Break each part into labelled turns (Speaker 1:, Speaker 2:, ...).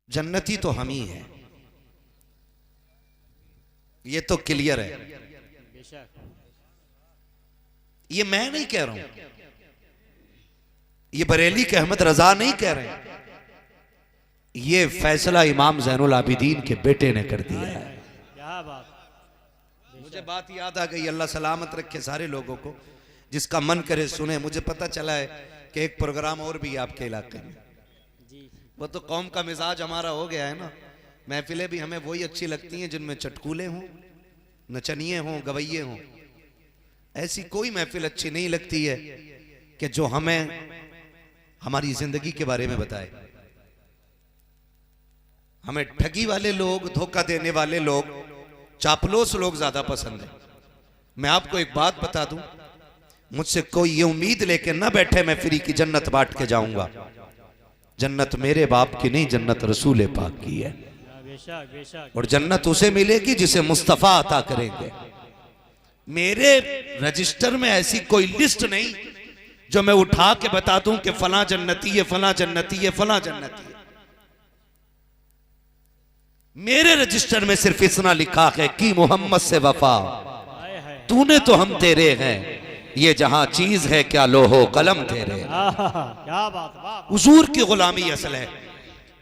Speaker 1: जन्नती तो हम ही हैं, ये तो क्लियर है। ये मैं नहीं कह रहा हूं, ये बरेली के अहमद रजा नहीं कह रहे, ये फैसला इमाम ज़ैनुल आबिदीन के बेटे ने कर दिया है।
Speaker 2: क्या बात।
Speaker 1: मुझे बात याद आ गई, अल्लाह सलामत रखे सारे लोगों को, जिसका मन करे सुने। मुझे पता चला है कि एक प्रोग्राम और भी है आपके इलाके में, वो तो कौम का मिजाज हमारा हो गया है ना। महफिलें भी हमें वही अच्छी लगती हैं जिनमें चटकूले हों, नचनिए हों, गवैये हों। ऐसी कोई महफिल अच्छी नहीं लगती है कि जो हमें हमारी जिंदगी के बारे में बताए। हमें ठगी वाले लोग, धोखा देने वाले लोग, चापलूस लोग ज्यादा पसंद है। मैं आपको एक बात बता दूं, मुझसे कोई ये उम्मीद लेके ना बैठे मैं फ्री की जन्नत बांट के जाऊंगा। जन्नत मेरे बाप की नहीं, जन्नत रसूल पाक की है।
Speaker 2: बेशक बेशक।
Speaker 1: और जन्नत उसे मिलेगी जिसे मुस्तफा अता करेंगे। मेरे रजिस्टर में ऐसी कोई लिस्ट नहीं जो मैं उठा के बता दूं कि फला जन्नती है, फला जन्नती है, फला जन्नती है। मेरे रजिस्टर में सिर्फ इतना लिखा है कि मोहम्मद से वफा, तूने तो हम तेरे हैं, ये जहां चीज है क्या लोहो कलम तेरे।
Speaker 2: क्या बात।
Speaker 1: हुजूर की गुलामी असल है।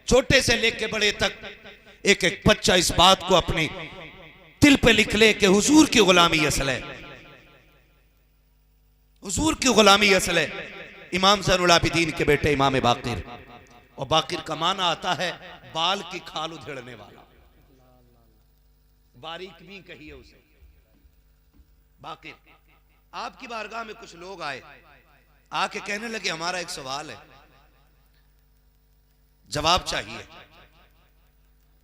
Speaker 1: छोटे से लेके बड़े तक एक एक बच्चा इस बात को अपनी दिल पे लिख ले कि हुजूर की गुलामी असल है, हुजूर की गुलामी असल है। इमाम ज़ैनुल आबिदीन के बेटे इमाम बाकिर, और बाकिर का माना आता है बाल की खाल उधेड़ने वाला, बारीक भी कही है उसे बाकिर। आपकी बारगाह में कुछ लोग आए, आके कहने लगे हमारा एक सवाल है, जवाब चाहिए।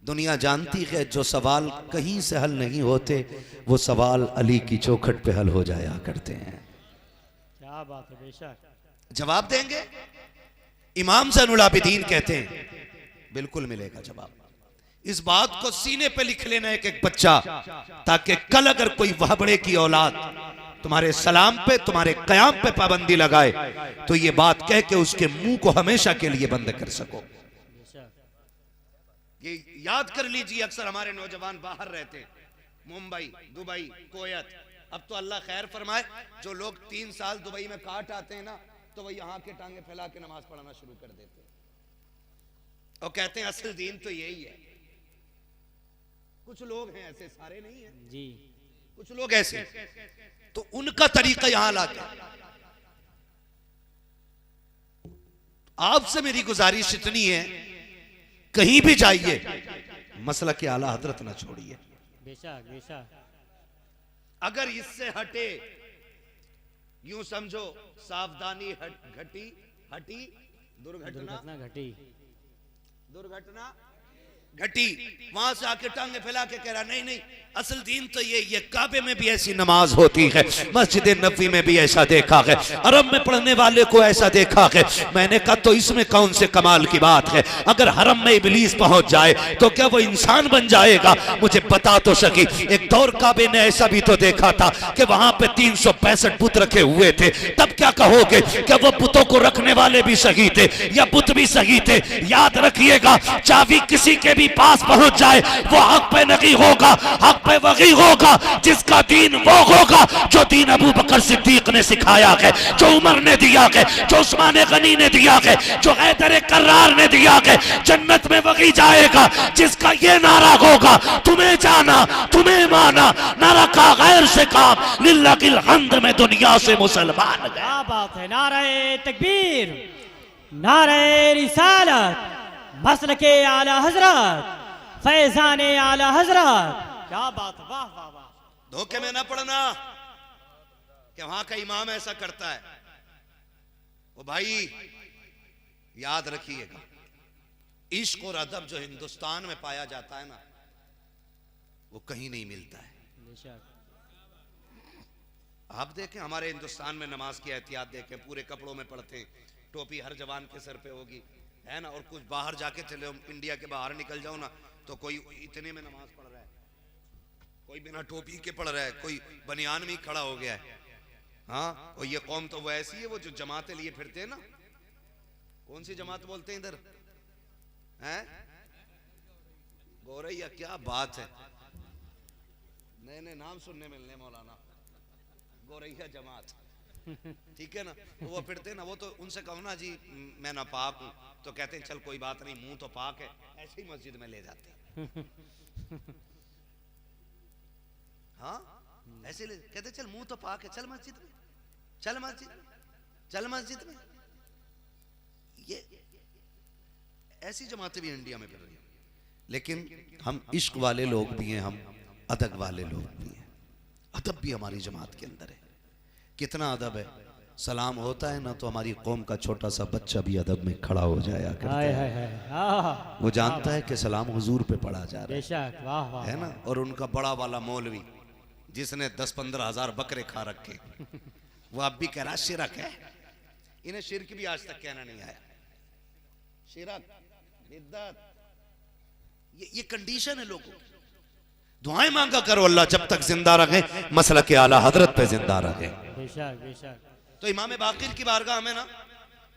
Speaker 1: दुनिया जानती है जो सवाल कहीं से हल नहीं होते वो सवाल अली की चौखट पे हल हो जाया करते हैं।
Speaker 2: क्या बात है। बेशक।
Speaker 1: जवाब देंगे? इमाम ज़ैनुल आबिदीन कहते हैं बिल्कुल मिलेगा जवाब। इस बात को सीने पे लिख लेना एक एक बच्चा, ताकि कल अगर कोई वहबड़े की औलाद तुम्हारे सलाम पे, तुम्हारे कयाम पे पाबंदी लगाए तो ये बात कह के उसके मुंह को हमेशा के लिए बंद कर सको। ये याद कर लीजिए, अक्सर हमारे नौजवान बाहर रहते हैं, मुंबई, दुबई, कोयत। अब तो अल्लाह खैर फरमाए, जो लोग 3 साल दुबई में काट आते हैं ना, तो वह यहाँ के टांगे फैला के नमाज पढ़ना शुरू कर देते हैं और कहते हैं असल दीन तो यही है। कुछ लोग हैं ऐसे, सारे नहीं हैं
Speaker 2: जी,
Speaker 1: कुछ लोग ऐसे, तो उनका तरीका यहां लाके। आपसे मेरी गुजारिश इतनी है, कहीं भी जाइए मसला के आला हजरत ना छोड़िए।
Speaker 2: बेशक बेशक।
Speaker 1: अगर इससे हटे, यूं समझो सावधानी घटी हटी, दुर्घटना
Speaker 2: घटी,
Speaker 1: दुर्घटना घटी। वहां से आके टांगे फैला के कह रहा नहीं नहीं असल दीन तो ये काबे में भी ऐसी नमाज होती है, मस्जिद नबी में भी ऐसा देखा है, हरम में पढ़ने वाले को ऐसा देखा है। मैंने कहा तो इसमें कौन से कमाल की बात है? अगर हरम में इबलीस पहुंच जाए तो क्या वो इंसान बन जाएगा? मुझे बता तो सकी। एक दौर काबे ने ऐसा भी तो देखा था कि वहां पे 365 बुत रखे हुए थे। तब क्या कहोगे, क्या वो बुतों को रखने वाले भी सही थे या बुत भी सही थे? याद रखिएगा, चाबी किसी के भी पास पहुंच जाए वो हक पे नहीं होगा, हक पे वही होगा जिसका दीन वो होगा जो दीन अबू बकर सिद्दीक ने सिखाया है, जो उमर ने दिया है, जो उस्मान गनी ने दिया है, जो हैदर कर्रार ने दिया है। जन्नत में वही जाएगा जिसका ये नारा होगा, तुम्हें जाना तुम्हें माना, नारा का गैर से काम, लिल्लाहिल हम्द में दुनिया से मुसलमान।
Speaker 2: क्या बात है। नारे तकबीर, नारे रिसालत, मसलके आला हजरत, फैजाने आला हजरत। क्या बात। वाह वाह वाह।
Speaker 1: धोखे में ना पड़ना कि वहां का इमाम ऐसा करता है। ओ भाई याद रखिएगा, इश्क और अदब जो हिंदुस्तान में पाया जाता है ना, वो कहीं नहीं मिलता है। आप देखें हमारे हिंदुस्तान में नमाज की एहतियात देखें, पूरे कपड़ों में पढ़ते हैं, टोपी हर जवान के सर पे होगी, है ना। और कुछ बाहर जाके चले, इंडिया के बाहर निकल जाओ ना, तो कोई इतने में नमाज पढ़ रहा है, कोई बिना टोपी के पढ़ रहा है, कोई बनियान में खड़ा हो गया है। हाँ, और ये कौम तो वो ऐसी है, वो जो जमातें लिए फिरते हैं ना, कौन सी जमात बोलते हैं इधर, हैं? गोरैया, क्या बात है, नए नए नाम सुनने मिलने मौलाना, गोरैया जमात, ठीक है ना। तो वो फिरते ना, वो तो उनसे कहो ना जी मैं नापाक हूँ, तो कहते हैं चल कोई बात नहीं, मुंह तो पाक है, ऐसे ही मस्जिद में ले जाते हैं। हाँ ऐसे ले कहते चल मुंह तो पाक है, चल मस्जिद में, चल मस्जिद में, चल मस्जिद में। ये ऐसी जमातें भी इंडिया में फिर रही हैं। लेकिन हम इश्क वाले लोग भी हैं, हम अदब वाले लोग भी हैं। अदब भी हमारी जमात के अंदर है। कितना अदब है, सलाम होता है ना तो हमारी कौम का छोटा सा बच्चा भी अदब में खड़ा हो जाया करता है। वो जानता है कि सलाम हुजूर पे पढ़ा जा रहा है, है ना। और उनका बड़ा वाला मौलवी जिसने 10-15 हजार बकरे खा रखे, वो अब भी कह रहा शिरक है। इन्हें शिरक भी आज तक कहना नहीं आया। शिरक, बिद्दत, ये कंडीशन है लोगों की। दुआएं मांगा करो अल्लाह जब तक जिंदा रखे, मसलक के आला हजरत पे जिंदा रखे। तो इमाम बाकिर की बारगाह में ना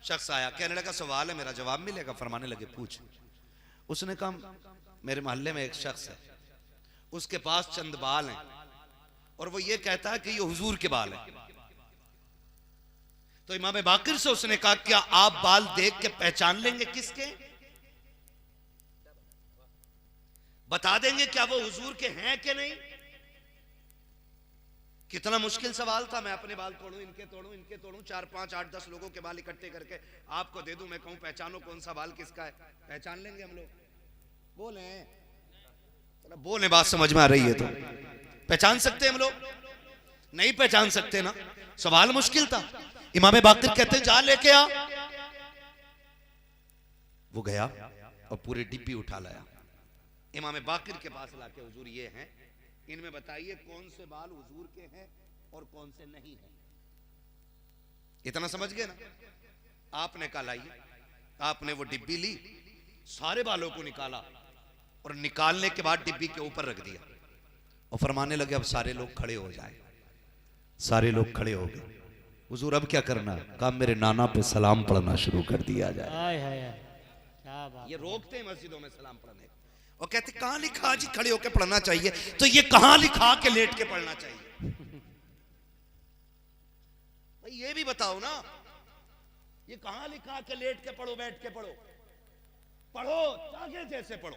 Speaker 1: शख्स आया, कहने लगा सवाल है, मेरा जवाब मिलेगा? फरमाने लगे पूछ। उसने कहा मेरे मोहल्ले में एक शख्स है, उसके पास चंद बाल हैं और वो ये कहता है कि ये हुजूर के बाल हैं। तो इमाम बाकिर से उसने कहा क्या आप बाल देख के पहचान लेंगे किसके, बता देंगे क्या वो हुजूर के हैं कि नहीं? कितना मुश्किल सवाल था। मैं अपने बाल तोड़ूं, इनके तोड़ूं, इनके तोड़ूं, 4, 5, 8, 10 लोगों के बाल इकट्ठे करके आपको दे दूं, मैं कहूं पहचानो कौन सा बाल किसका है, पहचान लेंगे हम लोग? बोले बोले, बात समझ में आ रही है? तो पहचान सकते हम लोग? नहीं पहचान सकते ना। सवाल मुश्किल था। इमाम बाकिर कहते जा लेके आ। वो गया और पूरी डिब्बी उठा लाया, इमाम बाकिर के पास लाके हुजूर ये हैं, इनमें बताइए कौन से बाल हुजूर के हैं और कौन से नहीं हैं। इतना समझ गए ना। आपने कहा लाइए, आपने वो डिब्बी ली, सारे बालों को निकाला और निकालने के बाद डिब्बी के ऊपर रख दिया और फरमाने लगे अब सारे लोग खड़े हो जाए। सारे लोग खड़े हो गए। हुजूर अब क्या करना? कहा मेरे नाना पे सलाम पढ़ना शुरू कर दिया जाए। ये रोकते हैं मस्जिदों में सलाम पढ़ने और कहते कहां लिखा जी खड़े होकर पढ़ना चाहिए? तो ये कहां लिखा के लेट के पढ़ना चाहिए? भाई ये भी बताओ ना, ये कहां लिखा के लेट के पढ़ो, बैठ के पढ़ो? पढ़ो जागे जैसे पढ़ो।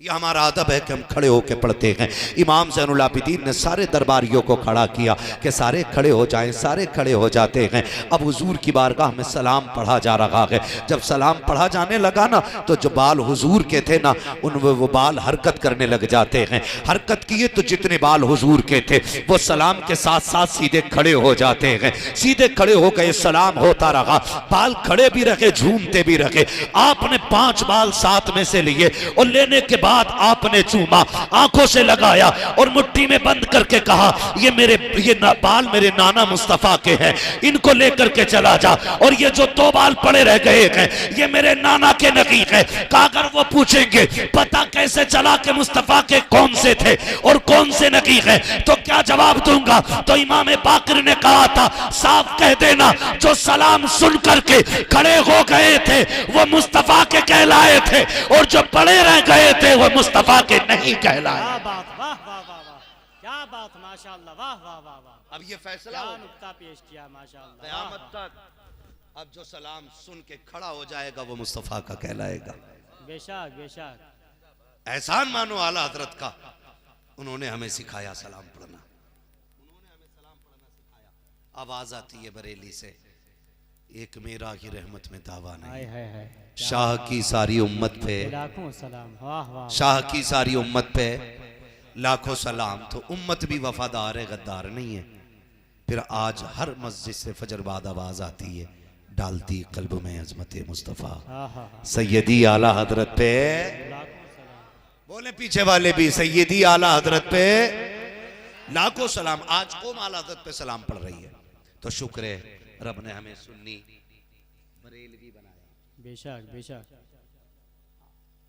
Speaker 1: ये हमारा अदब है कि हम खड़े होकर पढ़ते हैं। इमाम ज़ैनुल आबिदीन ने सारे दरबारियों को खड़ा किया कि सारे खड़े हो जाएं। सारे खड़े हो जाते हैं। अब हुजूर की बारगाह में सलाम पढ़ा जा रहा है। जब सलाम पढ़ा जाने लगा ना तो जो बाल हुजूर के थे ना उन वो बाल हरकत करने लग जाते हैं। हरकत किए तो जितने बाल हुजूर के थे वो सलाम के साथ साथ सीधे खड़े हो जाते हैं। सीधे खड़े हो गए, सलाम होता रहा, बाल खड़े भी रखे, झूमते भी रखे। आपने 5 बाल साथ में से लिए और लेने के बाद आपने चूमा, आंखों से लगाया और मुट्ठी में बंद करके कहा ये बाल मेरे नाना मुस्तफा के हैं, इनको लेकर के चला जा। और ये जो 2 बाल पड़े रह गए हैं ये मेरे नाना के नकीक है। कहा अगर वो पूछेंगे पता कैसे चला कि मुस्तफा के कौन से थे और कौन से नकीक है तो क्या जवाब दूंगा? तो इमाम बाकिर ने कहा था साफ कह देना जो सलाम सुन करके खड़े हो गए थे वो मुस्तफा के कहलाए थे और जो पड़े रह गए थे वो मुस्तफा के नहीं कहलाए।
Speaker 2: क्या बात, वाह वाह वाह वाह, क्या बात, माशाअल्लाह, वाह वाह वाह वाह।
Speaker 1: अब ये फैसला
Speaker 2: नुक्ता पेश किया माशाअल्लाह।
Speaker 1: क़यामत तक अब जो सलाम सुन के खड़ा हो जाएगा वो मुस्तफा का कहलाएगा।
Speaker 2: बेशक बेशक।
Speaker 1: एहसान मानो आला हजरत का, उन्होंने हमें सिखाया सलाम पढ़ना, उन्होंने हमें सलाम पढ़ना सिखाया। आवाज आती है बरेली से, एक मेरा की रहमत में दावा नहीं, शाह की सारी उम्मत पे
Speaker 2: लाखों सलाम, वाह वाह,
Speaker 1: शाह की सारी उम्मत पे लाखों सलाम। तो उम्मत भी वफादार है, गद्दार नहीं है। फिर आज हर मस्जिद से फजर बाद आवाज आती है, डालती कल्ब में अजमत मुस्तफ़ा सैयदी आला हजरत पे, बोले पीछे वाले भी सैयदी आला हजरत पे लाखों सलाम। आज कौम आला हजरत पे सलाम पढ़ रही है तो शुक्र है रब ने हमें सुन्नी बरेलवी बनाया।
Speaker 2: बेशक बेशक।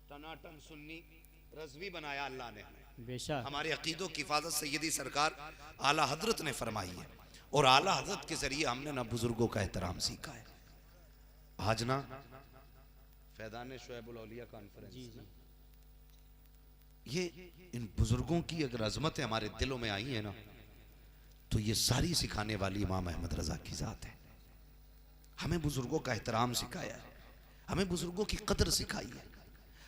Speaker 1: टनाटन सुन्नी रज़वी बनाया अल्लाह ने हमें।
Speaker 2: बेशक।
Speaker 1: हमारे अकीदों की हिफाजत सैयदी सरकार आला हजरत ने फरमाई है और आला हजरत के जरिए हमने ना बुजुर्गों का एहतराम सीखा है। आज ना फैदान शुएबुल औलिया कॉन्फ्रेंस ये इन बुजुर्गों की अगर अजमतें हमारे दिलों में आई है ना, तो ये सारी सिखाने वाली इमाम अहमद रजा की जात है। हमें बुजुर्गों का एहतराम सिखाया है, हमें बुजुर्गों की कदर सिखाई है,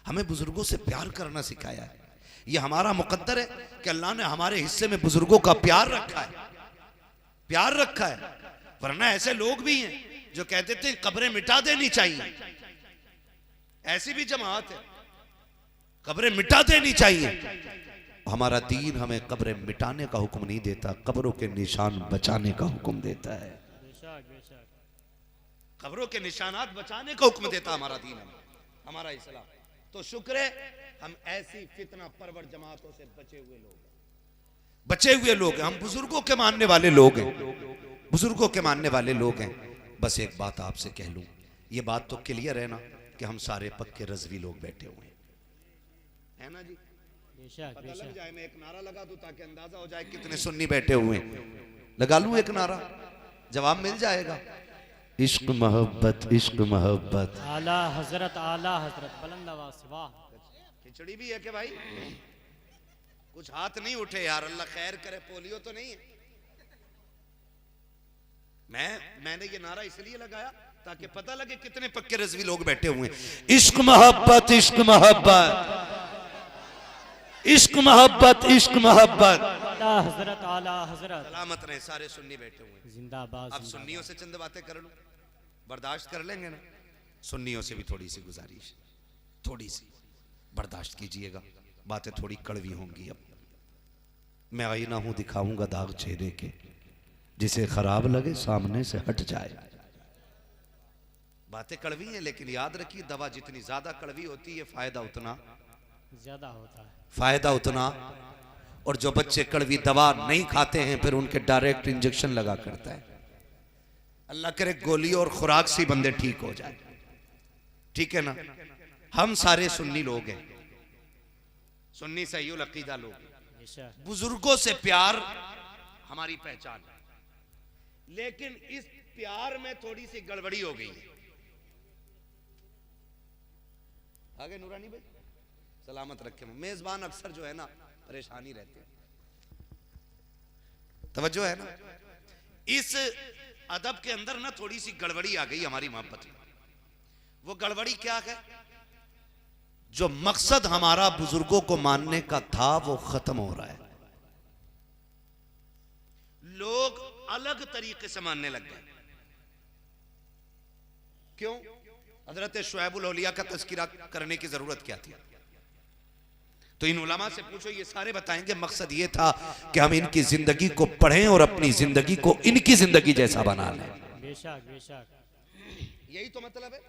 Speaker 1: हमें बुजुर्गों से प्यार करना सिखाया है। ये हमारा मुकद्दर है कि अल्लाह ने हमारे हिस्से में बुजुर्गों का प्यार रखा है, प्यार रखा है। वरना ऐसे लोग भी हैं जो कहते थे कब्रें मिटा देनी चाहिए, ऐसी भी जमात है, कब्रें मिटा देनी चाहिए। हमारा दीन हमें कब्रें मिटाने का हुक्म नहीं देता, कब्रों के निशान बचाने का हुक्म देता है। कब्रों के निशानात बचाने का हुक्म देता हमारा दीन, हमारा इस्लाम। तो शुक्र है हम ऐसी फितना परवर जमातों से बचे हुए लोग हैं, बचे हुए लोग हैं। हम बुजुर्गों के मानने वाले लोग हैं, बुजुर्गों के मानने वाले लोग हैं। बस एक बात आपसे कह लूं, ये बात तो क्लियर है ना कि हम सारे पक्के रज़वी लोग बैठे हुए हैं, है ना जी? पता लग जाए, मैं एक नारा लगा दूं ताकि अंदाजा हो जाए कितने सुन्नी बैठे हुए हैं। लगा लूं एक नारा, जवाब मिल जाएगा। इश्क मोहब्बत, इश्क मोहब्बत,
Speaker 2: आला हजरत बुलंद आवाज़। वाह,
Speaker 1: खिचड़ी भी है कि भाई कुछ हाथ नहीं उठे यार, अल्लाह खैर करे, पोलियो तो नहीं है। मैंने ये नारा इसलिए लगाया ताकि पता लगे कितने पक्के रज़वी लोग बैठे हुए हैं। इश्क मोहब्बत, इश्क मोहब्बत, इश्क मोहब्बत, इश्क मोहब्बत।
Speaker 2: आला हजरत
Speaker 1: सलामत रहे सारे सुन्नी बैठे हुए हैं।
Speaker 2: जिंदाबाद।
Speaker 1: अब सुन्नियों से चंद बातें कर लूं, बर्दाश्त कर लेंगे ना? सुन्नियों से भी थोड़ी सी गुजारिश, थोड़ी सी बर्दाश्त कीजिएगा, बातें थोड़ी कड़वी होंगी। अब मैं आईना हूं, दिखाऊंगा दाग चेहरे के, जिसे खराब लगे सामने से हट जाए। बातें कड़वी हैं, लेकिन याद रखिए दवा जितनी ज्यादा कड़वी होती है फायदा उतना
Speaker 2: ज्यादा होता है,
Speaker 1: फायदा उतना। और जो बच्चे कड़वी दवा नहीं खाते हैं फिर उनके डायरेक्ट इंजेक्शन लगा करता है। अल्लाह करे गोली और खुराक से बंदे ठीक हो जाए, ठीक है ना? हम सारे सुन्नी लोग हैं, सुन्नी सहीउल अकीदा लोग। बुजुर्गों से प्यार हमारी पहचान है, लेकिन इस प्यार में थोड़ी सी गड़बड़ी हो गई है। आगे नूरानी भाई सलामत रखे। मेजबान अक्सर जो है ना परेशानी रहते हैं, तवज्जो है ना? इस अदब के अंदर ना थोड़ी सी गड़बड़ी आ गई हमारी मोहब्बत में। वो गड़बड़ी क्या है? जो मकसद हमारा बुजुर्गों को मानने का था वो खत्म हो रहा है। लोग अलग तरीके से मानने लग गए। क्यों? हजरत शुएबुल औलिया का तज़किरा करने की जरूरत क्या थी? तो इन उलमा से पूछो, ये सारे बताएंगे मकसद ये था कि हम इनकी जिंदगी को पढ़ें और अपनी जिंदगी को इनकी जिंदगी जैसा बना लें।
Speaker 2: बेशक बेशक,
Speaker 1: यही तो मतलब है।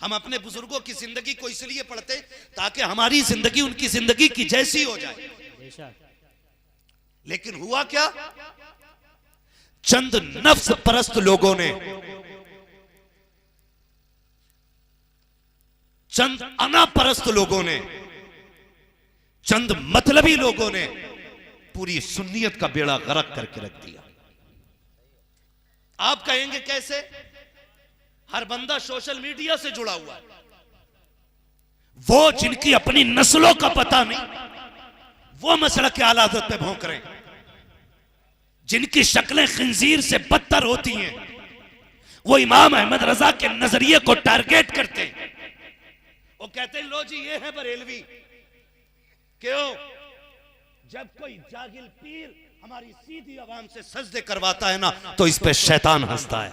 Speaker 1: हम अपने बुजुर्गों की जिंदगी को इसलिए पढ़ते ताकि हमारी जिंदगी उनकी जिंदगी की जैसी हो जाए।
Speaker 2: बेशक।
Speaker 1: लेकिन हुआ क्या? चंद नफ्स परस्त लोगों ने, चंद अना परस्त लोगों ने, चंद मतलबी लोगों ने पूरी सुन्नियत का बेड़ा गर्क करके रख दिया। आप कहेंगे कैसे? हर बंदा सोशल मीडिया से जुड़ा हुआ है। वो जिनकी अपनी नस्लों का पता नहीं, वो मसला के आलादत पे भौंक रहे हैं। जिनकी शक्लें खिंजीर से बदतर होती हैं, वो इमाम अहमद रजा के नजरिए को टारगेट करते हैं। वो कहते हैं लो जी ये है बरेलवी। क्यों? जब कोई जागिल पीर हमारी सीधी आवाम से सजदे करवाता है ना, तो इस पे शैतान हंसता है।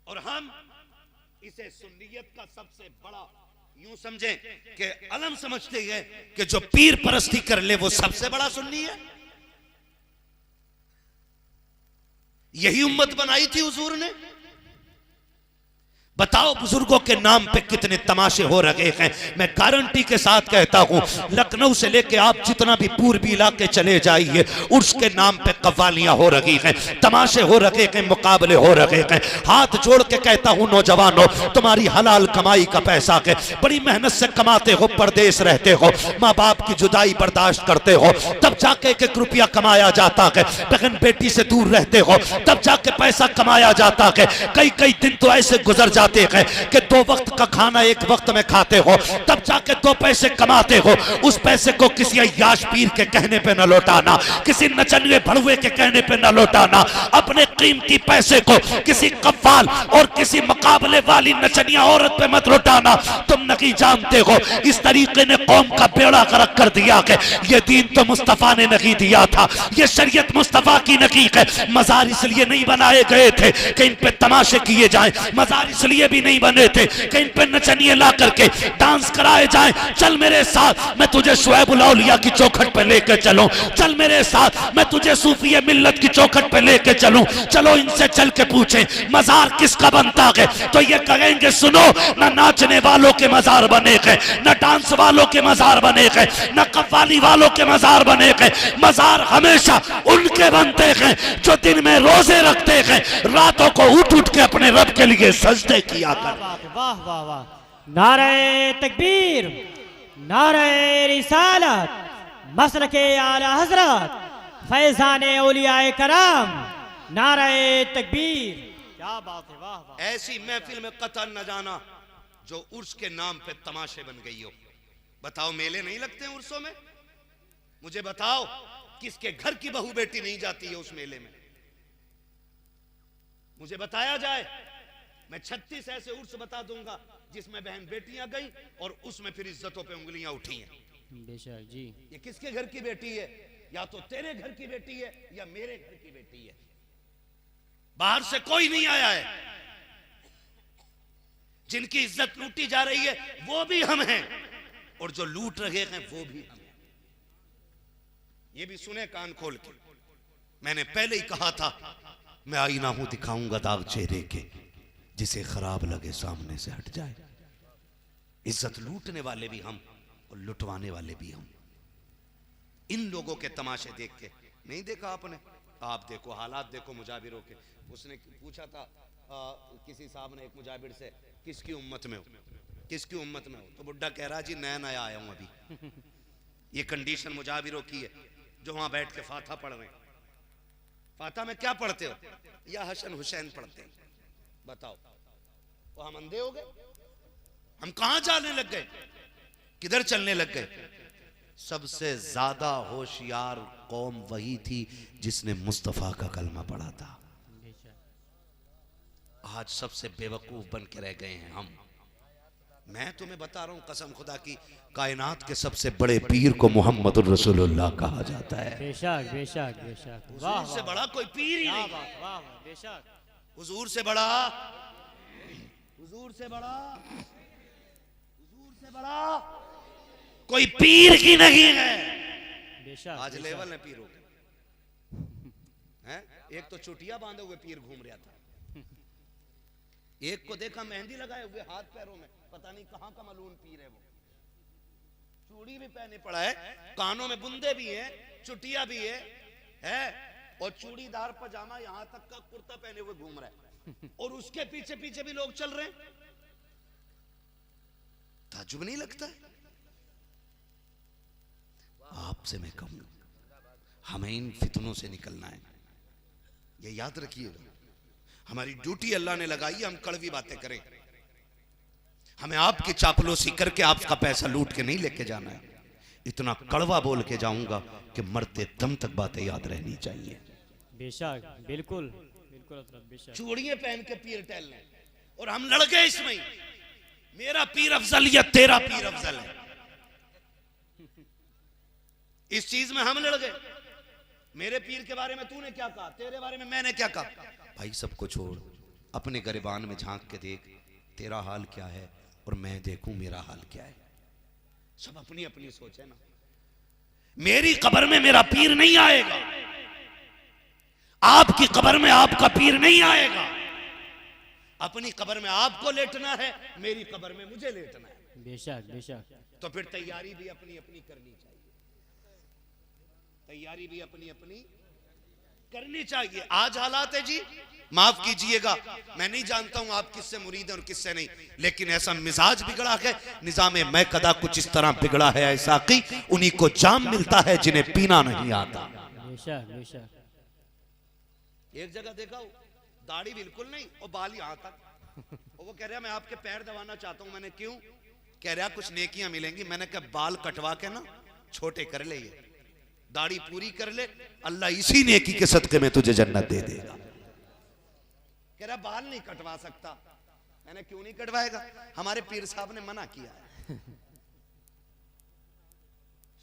Speaker 1: और हम इसे सुन्नियत का सबसे बड़ा यूं समझें कि अलम समझते हैं कि जो पीर परस्ती कर ले वो सबसे बड़ा सुन्नी है। यही उम्मत बनाई थी हुजूर ने। बताओ बुजुर्गों के नाम पे कितने तमाशे हो रहे हैं। मैं गारंटी के साथ कहता हूं, लखनऊ से लेके आप जितना भी पूर्वी इलाके चले जाइए, उसके नाम पे कव्वालियां हो रही हैं, तमाशे हो रहे हैं, मुकाबले हो रहे हैं। हाथ जोड़ के कहता हूं नौजवानों, तुम्हारी हलाल कमाई का पैसा है, बड़ी मेहनत से कमाते हो, परदेश रहते हो, माँ बाप की जुदाई बर्दाश्त करते हो, तब जाके 1 रुपया कमाया जाता है। बहन बेटी से दूर रहते हो, तब जाके पैसा कमाया जाता है। कई कई दिन तो ऐसे गुजर जाते फरमाते हैं कि 2 वक्त का खाना 1 वक्त में खाते हो, तब जाके 2 पैसे कमाते हो। उस पैसे को किसी अय्याश पीर के कहने पे न लौटाना, किसी नचनिए भड़ुए के कहने पे न लौटाना। अपने कीमती पैसे को किसी कव्वाल और किसी मुकाबले वाली नचनिया औरत पे मत लौटाना। तुम नहीं जानते हो इस तरीके ने कौम का बेड़ा गर्क कर दिया कि ये दीन तो मुस्तफा ने नहीं दिया था, ये शरीयत मुस्तफा की नहीं है। मजार इसलिए नहीं बनाए गए थे कि इन पे तमाशे किए जाएं, मजार इसलिए भी नहीं बने थे कि इन पे नचनिए ला करके डांस कराए जाएं। चल मेरे साथ, मैं तुझे शुएबुल औलिया की चौखट पे लेके चलूं, चल मेरे साथ, मैं तुझे सूफी मिल्लत की चौखट पे लेके चलूं। चलो इनसे चल के पूछें मजार किसका बनता है, तो ये कहेंगे सुनो, न नाचने वालों के मजार बने गए, न डांस वालों के मजार बने गए, न कव्वाली वालों के मजार बने गए। मजार हमेशा उनके बनते हैं जो दिन में रोजे रखते हैं, रातों को उठ उठ के अपने रब के लिए सजदे किया कर।
Speaker 2: वाह वाह वाह, नारे तकबीर, नारे रिसालत, मसलके आला हजरत, फैजाने औलियाए कराम, नारे तकबीर। क्या बात है, वाह वाह।
Speaker 1: ऐसी महफिल में कतन न जाना जो उर्स के नाम पे तमाशे बन गई हो। बताओ मेले नहीं लगते हैं उर्सों में? मुझे बताओ किसके घर की बहू बेटी नहीं जाती है उस मेले में? मुझे बताया जाए, मैं 36 ऐसे उर्स बता दूंगा जिसमें बहन बेटियां गई और उसमें फिर इज्जतों पे उंगलियां उठी हैं।
Speaker 2: बेशक जी।
Speaker 1: ये किसके घर की बेटी है? या तो तेरे घर की बेटी है या मेरे घर की बेटी है। बाहर से कोई नहीं आया है। जिनकी इज्जत लूटी जा रही है वो भी हम हैं, और जो लूट रहे हैं वो भी हम हैं। ये भी सुने कान खोल के। मैंने पहले ही कहा था, मैं आईना हूं दिखाऊंगा दाग चेहरे के, जिसे खराब लगे सामने से हट जाए। इज्जत लूटने वाले भी हम और लुटवाने वाले भी हम। इन लोगों के तमाशे देख के नहीं देखा आपने? आप देखो, हालात देखो मुजाबिरों के। उसने पूछा था किसी साहब ने एक मुजाबिर से, किसकी उम्मत में हो, किसकी उम्मत में हो? तो बुड्ढा कह रहा जी नया नया आया हूं अभी। ये कंडीशन मुजाबिरों की है जो वहां बैठ के फाता पढ़ रहे हैं। फाता में क्या पढ़ते हो? या हसन हुसैन पढ़ते हैं। बताओ, वो हम अंधे हो गए? हम कहां जाने लग गए? किधर चलने लग गए? सबसे ज्यादा होशियार कौम वही थी जिसने मुस्तफा का कलमा पढ़ा था। आज सबसे बेवकूफ बन के रह गए हैं हम। मैं तुम्हें बता रहा हूं कसम खुदा की, कायनात के सबसे बड़े पीर को मोहम्मद रसूलुल्लाह कहा जाता है।
Speaker 2: बेशक बेशक बेशक।
Speaker 1: हुजूर से बड़ा कोई पीर ही नहीं।
Speaker 2: वाह बेशक।
Speaker 1: हुजूर से बड़ा, हुजूर से बड़ा, हुजूर से बड़ा कोई पीर ही नहीं है।
Speaker 2: बेशक।
Speaker 1: आज लेवल है पीरों के। एक तो चुटिया बांधे हुए पीर घूम रहा था, एक को देखा मेहंदी लगाए हुए हाथ पैरों में, पता नहीं कहां का मालूम पीर है वो। चूड़ी भी पहने पड़ा है, कानों में बुंदे भी हैं, चुटिया भी है और चूड़ीदार पजामा यहां तक का कुर्ता पहने हुए घूम रहा है, और उसके पीछे पीछे भी लोग चल रहे हैं। ताज्जुब नहीं लगता है? आपसे मैं कहूं, हमें इन फितनों से निकलना है। ये याद रखिएगा, हमारी ड्यूटी अल्लाह ने लगाई है, हम कड़वी बातें करें। हमें आपकी चापलूसी करके आपका पैसा लूट के नहीं लेके जाना है। इतना कड़वा बोल के जाऊंगा कि मरते दम तक बातें याद रहनी चाहिए।
Speaker 2: बेशक, बिल्कुल बिल्कुल बेशक।
Speaker 1: चूड़ियां पहन के पीर टहलने, और हम लड़ गए इसमें। मेरा पीर अफजल या तेरा पीर अफजल है, इस चीज में हम लड़ गए। मेरे पीर के बारे में तूने क्या कहा, तेरे बारे में मैंने क्या कहा। भाई सबको छोड़, अपने गरिबान में झांक के देख तेरा हाल क्या है और मैं देखूं मेरा हाल क्या है। सब अपनी अपनी सोच है ना। मेरी कब्र में मेरा पीर नहीं आएगा, आपकी कब्र में आपका पीर नहीं आएगा। अपनी कब्र में आपको लेटना है, मेरी कब्र में मुझे लेटना है।
Speaker 2: बेशक बेशक।
Speaker 1: तो फिर तैयारी भी अपनी अपनी करनी चाहिए, तैयारी भी अपनी अपनी करनी चाहिए। आज हालात है जी, माफ कीजिएगा, मैं नहीं जानता हूं आप किससे मुरीद हैं और किससे नहीं, लेकिन ऐसा मिजाज बिगड़ा है, निजाम मैं कदा कुछ इस तरह बिगड़ा है ऐसा कि उन्हीं को जाम मिलता है जिन्हें पीना नहीं आता।
Speaker 2: बेशक बेशक।
Speaker 1: एक जगह देखा, दाढ़ी बिल्कुल नहीं और बाल यहां तक, और वो कह रहा मैं आपके पैर दबाना चाहता हूं। मैंने क्यों? कह रहा कुछ नेकियां मिलेंगी। मैंने कहा बाल कटवा के ना छोटे कर ले, ये दाढ़ी पूरी कर ले, अल्लाह इसी नेकी के सदके में तुझे जन्नत दे देगा। कह रहा बाल नहीं कटवा सकता। मैंने क्यों नहीं कटवाएगा? हमारे पीर साहब ने मना किया है।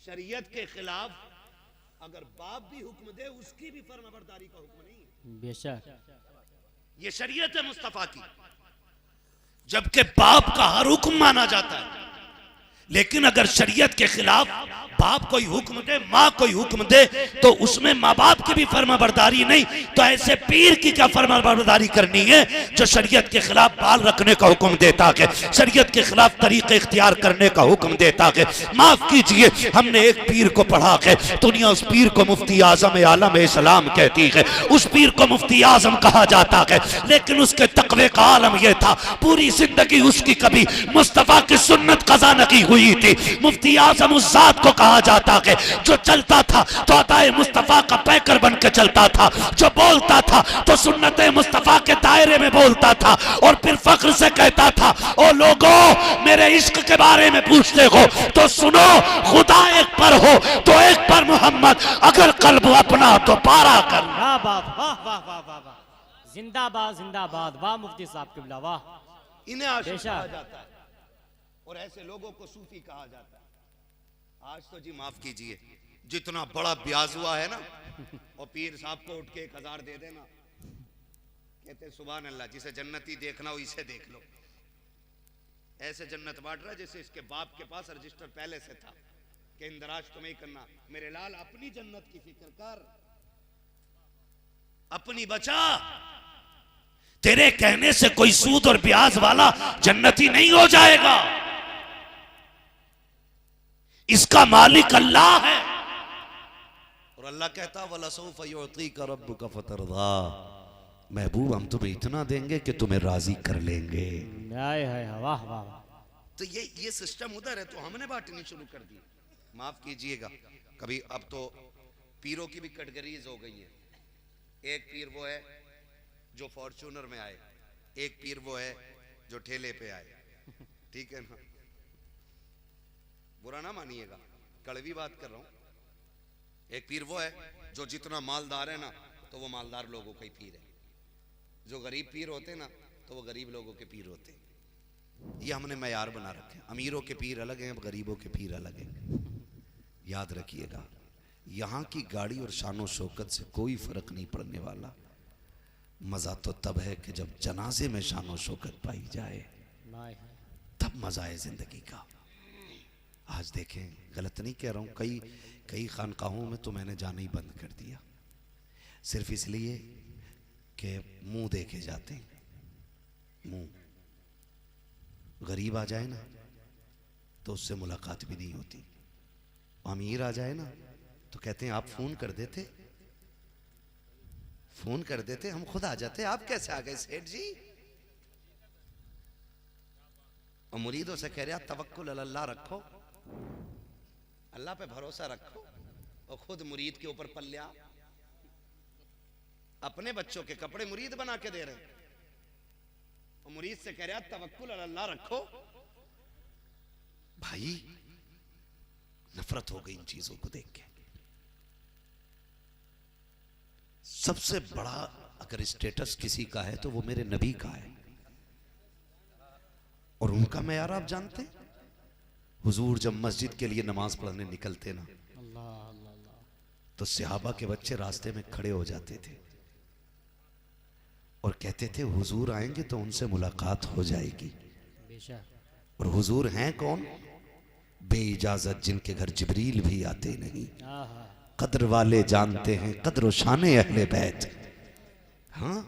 Speaker 1: शरीयत के खिलाफ अगर बाप भी हुक्म दे उसकी भी फर्माबरदारी का हुक्म नहीं है।
Speaker 2: बेशक
Speaker 1: ये शरीयत है मुस्तफा की। जबकि बाप का हर हुक्म माना जाता है, लेकिन अगर शरीयत के खिलाफ बाप कोई हुक्म दे, माँ कोई हुक्म दे, तो उसमें माँ बाप की भी फर्माबरदारी नहीं, तो ऐसे पीर की क्या फर्माबरदारी करनी है जो शरीयत के खिलाफ बाल रखने का हुक्म देता है, शरीयत के खिलाफ तरीके इख्तियार करने का हुक्म देता है। माफ कीजिए, हमने एक पीर को पढ़ा है, दुनिया उस पीर को मुफ्ती आजम आलम इस्लाम कहती है, उस पीर को मुफ्ती आजम कहा जाता है, लेकिन उसके तकवे का आलम यह था पूरी जिंदगी उसकी कभी मुस्तफा की सुन्नत कज़ा नहीं हुई थी। मुफ्ती आजम उस जात को कहा जाता है जो चलता था तो अताए मुस्तफा का पैकर बन के चलता था, जो बोलता था तो सुन्नत मुस्तफा के दायरे में बोलता था, और फिर फख्र से कहता था ओ लोगों मेरे इश्क के बारे में पूछते हो तो सुनो, खुदा एक पर हो तो एक पर मोहम्मद, अगर कल्ब अपना तो पारा कर।
Speaker 2: वाह वाह वाह वाह वाह वाह वाह, जिंदाबाद जिंदाबाद, वाह मुफ्ती साहब किबला वाह।
Speaker 1: इन्हें आशिक
Speaker 2: बेशक।
Speaker 1: कहा जाता है और ऐसे लोगों को सूफी कहा जाता है। आज तो जी माफ कीजिए, जितना बड़ा ब्याज हुआ है ना, और पीर साहब को उठ के 1000 दे देना, कहते सुभान अल्लाह, जिसे जन्नती देखना हो इसे देख लो। ऐसे जन्नत बांट रहा जैसे इसके बाप के पास रजिस्टर पहले से था कि इंदराज तुम्हें ही करना। मेरे लाल अपनी जन्नत की फिक्र कर, अपनी बचा। तेरे कहने से कोई सूद और ब्याज वाला जन्नती नहीं हो जाएगा। इसका मालिक अल्लाह है, और अल्लाह कहता वला सौफ युतीका रब्बुका फतरदा, महबूब हम तुम्हें इतना देंगे कि तुम्हें राजी कर लेंगे।
Speaker 2: हाय हाय वाह वाह वाह।
Speaker 1: तो ये सिस्टम उधर है, तो हमने बांटनी शुरू कर दी। माफ कीजिएगा, कभी अब तो पीरों की भी कैटेगरीज हो गई है। एक पीर वो है जो फॉर्च्यूनर में आए, एक पीर वो है जो ठेले पे आए, ठीक है ना? बुरा ना मानिएगा, कड़वी बात कर रहा हूं। एक पीर वो है जो जितना मालदार है ना तो वो मालदार लोगों का ही पीर है, जो गरीब पीर होते ना तो वो गरीब लोगों के पीर होते हैं। ये हमने मयार बना रखे हैं। अमीरों के पीर अलग हैं, गरीबों के पीर अलग हैं। याद रखिएगा, यहाँ की गाड़ी और शानो शौकत से कोई फर्क नहीं पड़ने वाला। मजा तो तब है कि जब जनाजे में शानो शौकत पाई जाए, तब मजा है जिंदगी का। आज देखें, गलत नहीं कह रहा हूँ, कई खानकाहों में तो मैंने जाना ही बंद कर दिया, सिर्फ इसलिए कि मुंह देखे जाते हैं। मुंह गरीब आ जाए ना तो उससे मुलाकात भी नहीं होती, अमीर आ जाए ना तो कहते हैं आप फोन कर देते, फोन कर देते, हम खुद आ जाते, आप कैसे आ गए सेठ जी? और मुरीदों से कह रहा तवक्कुल अल्लाह रखो, अल्लाह पे भरोसा रखो, और खुद मुरीद के ऊपर पल्ल्या। अपने बच्चों के कपड़े मुरीद बना के दे रहे हैं, और मुरीद से कह रहा तवक्कुल अल्लाह रखो। भाई नफरत हो गई इन चीजों को देख के। सबसे बड़ा अगर स्टेटस किसी का है तो वो मेरे नबी का है, और उनका मेयार आप जानते हैं। हुजूर जब मस्जिद के लिए नमाज पढ़ने निकलते ना तो सहाबा के बच्चे रास्ते में खड़े हो जाते थे और कहते थे हुजूर आएंगे तो उनसे मुलाकात हो जाएगी। और हुजूर हैं कौन? बेइजाजत जिनके घर जिब्रील भी आते नहीं, कद्र वाले जानते हैं कद्र शाने अहले बैत। हाँ,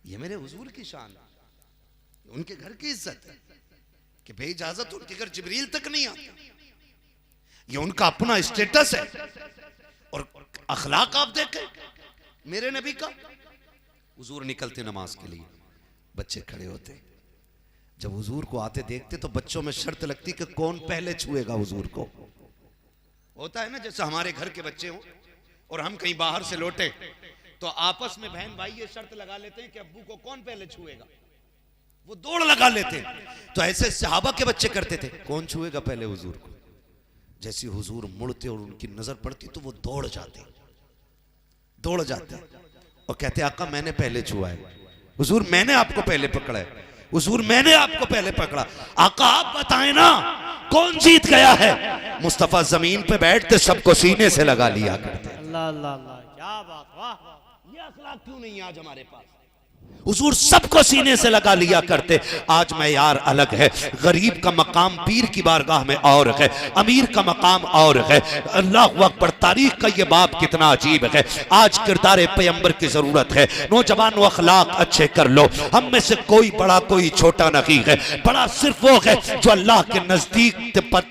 Speaker 1: ये मेरे हुजूर की शान, उनके घर की इज्जत है कि बेइजाजत उनके घर जिब्रील तक नहीं आता। ये उनका अपना स्टेटस है। और अखलाक आप देखें मेरे नबी का। हुजूर निकलते नमाज के लिए, बच्चे खड़े होते, जब हुजूर को आते देखते तो बच्चों में शर्त लगती कि कौन पहले छुएगा हुजूर को। होता है ना, जैसे हमारे घर के बच्चे हों और हम कहीं बाहर से लौटे तो आपस में बहन भाई ये शर्त लगा लेते हैं कि अब्बू को कौन पहले छुएगा। वो दौड़ लगा लेते। तो ऐसे सहाबा के बच्चे करते थे, कौन छुएगा पहले हुजूर को। जैसे हुजूर मुड़ते और उनकी नजर पड़ती तो वो दौड़ जाते और कहते आका मैंने पहले छुआ है, हुजूर मैंने आपको पहले पकड़ा है, हुजूर मैंने आपको पहले पकड़ा। आका आप बताएं ना कौन जीत गया है। मुस्तफा जमीन पे बैठते सबको सीने से लगा लिया करते।
Speaker 2: अल्लाह अल्लाह अल्लाह, क्या बात, वाह वाह।
Speaker 1: ये अखलाक क्यों नहीं है आज हमारे पास। हुजूर सबको सीने से लगा लिया करते। आज मैं यार अलग है, गरीब का मकाम पीर की बारगाह में और है, अमीर का मकाम और है। अल्लाह अकबर, तारीख का ये बाब कितना अजीब है। आज किरदार पैगंबर की जरूरत है। नौजवानों अखलाक अच्छे कर लो। हम में से कोई बड़ा कोई छोटा नहीं है, बड़ा सिर्फ वो है जो अल्लाह के नजदीक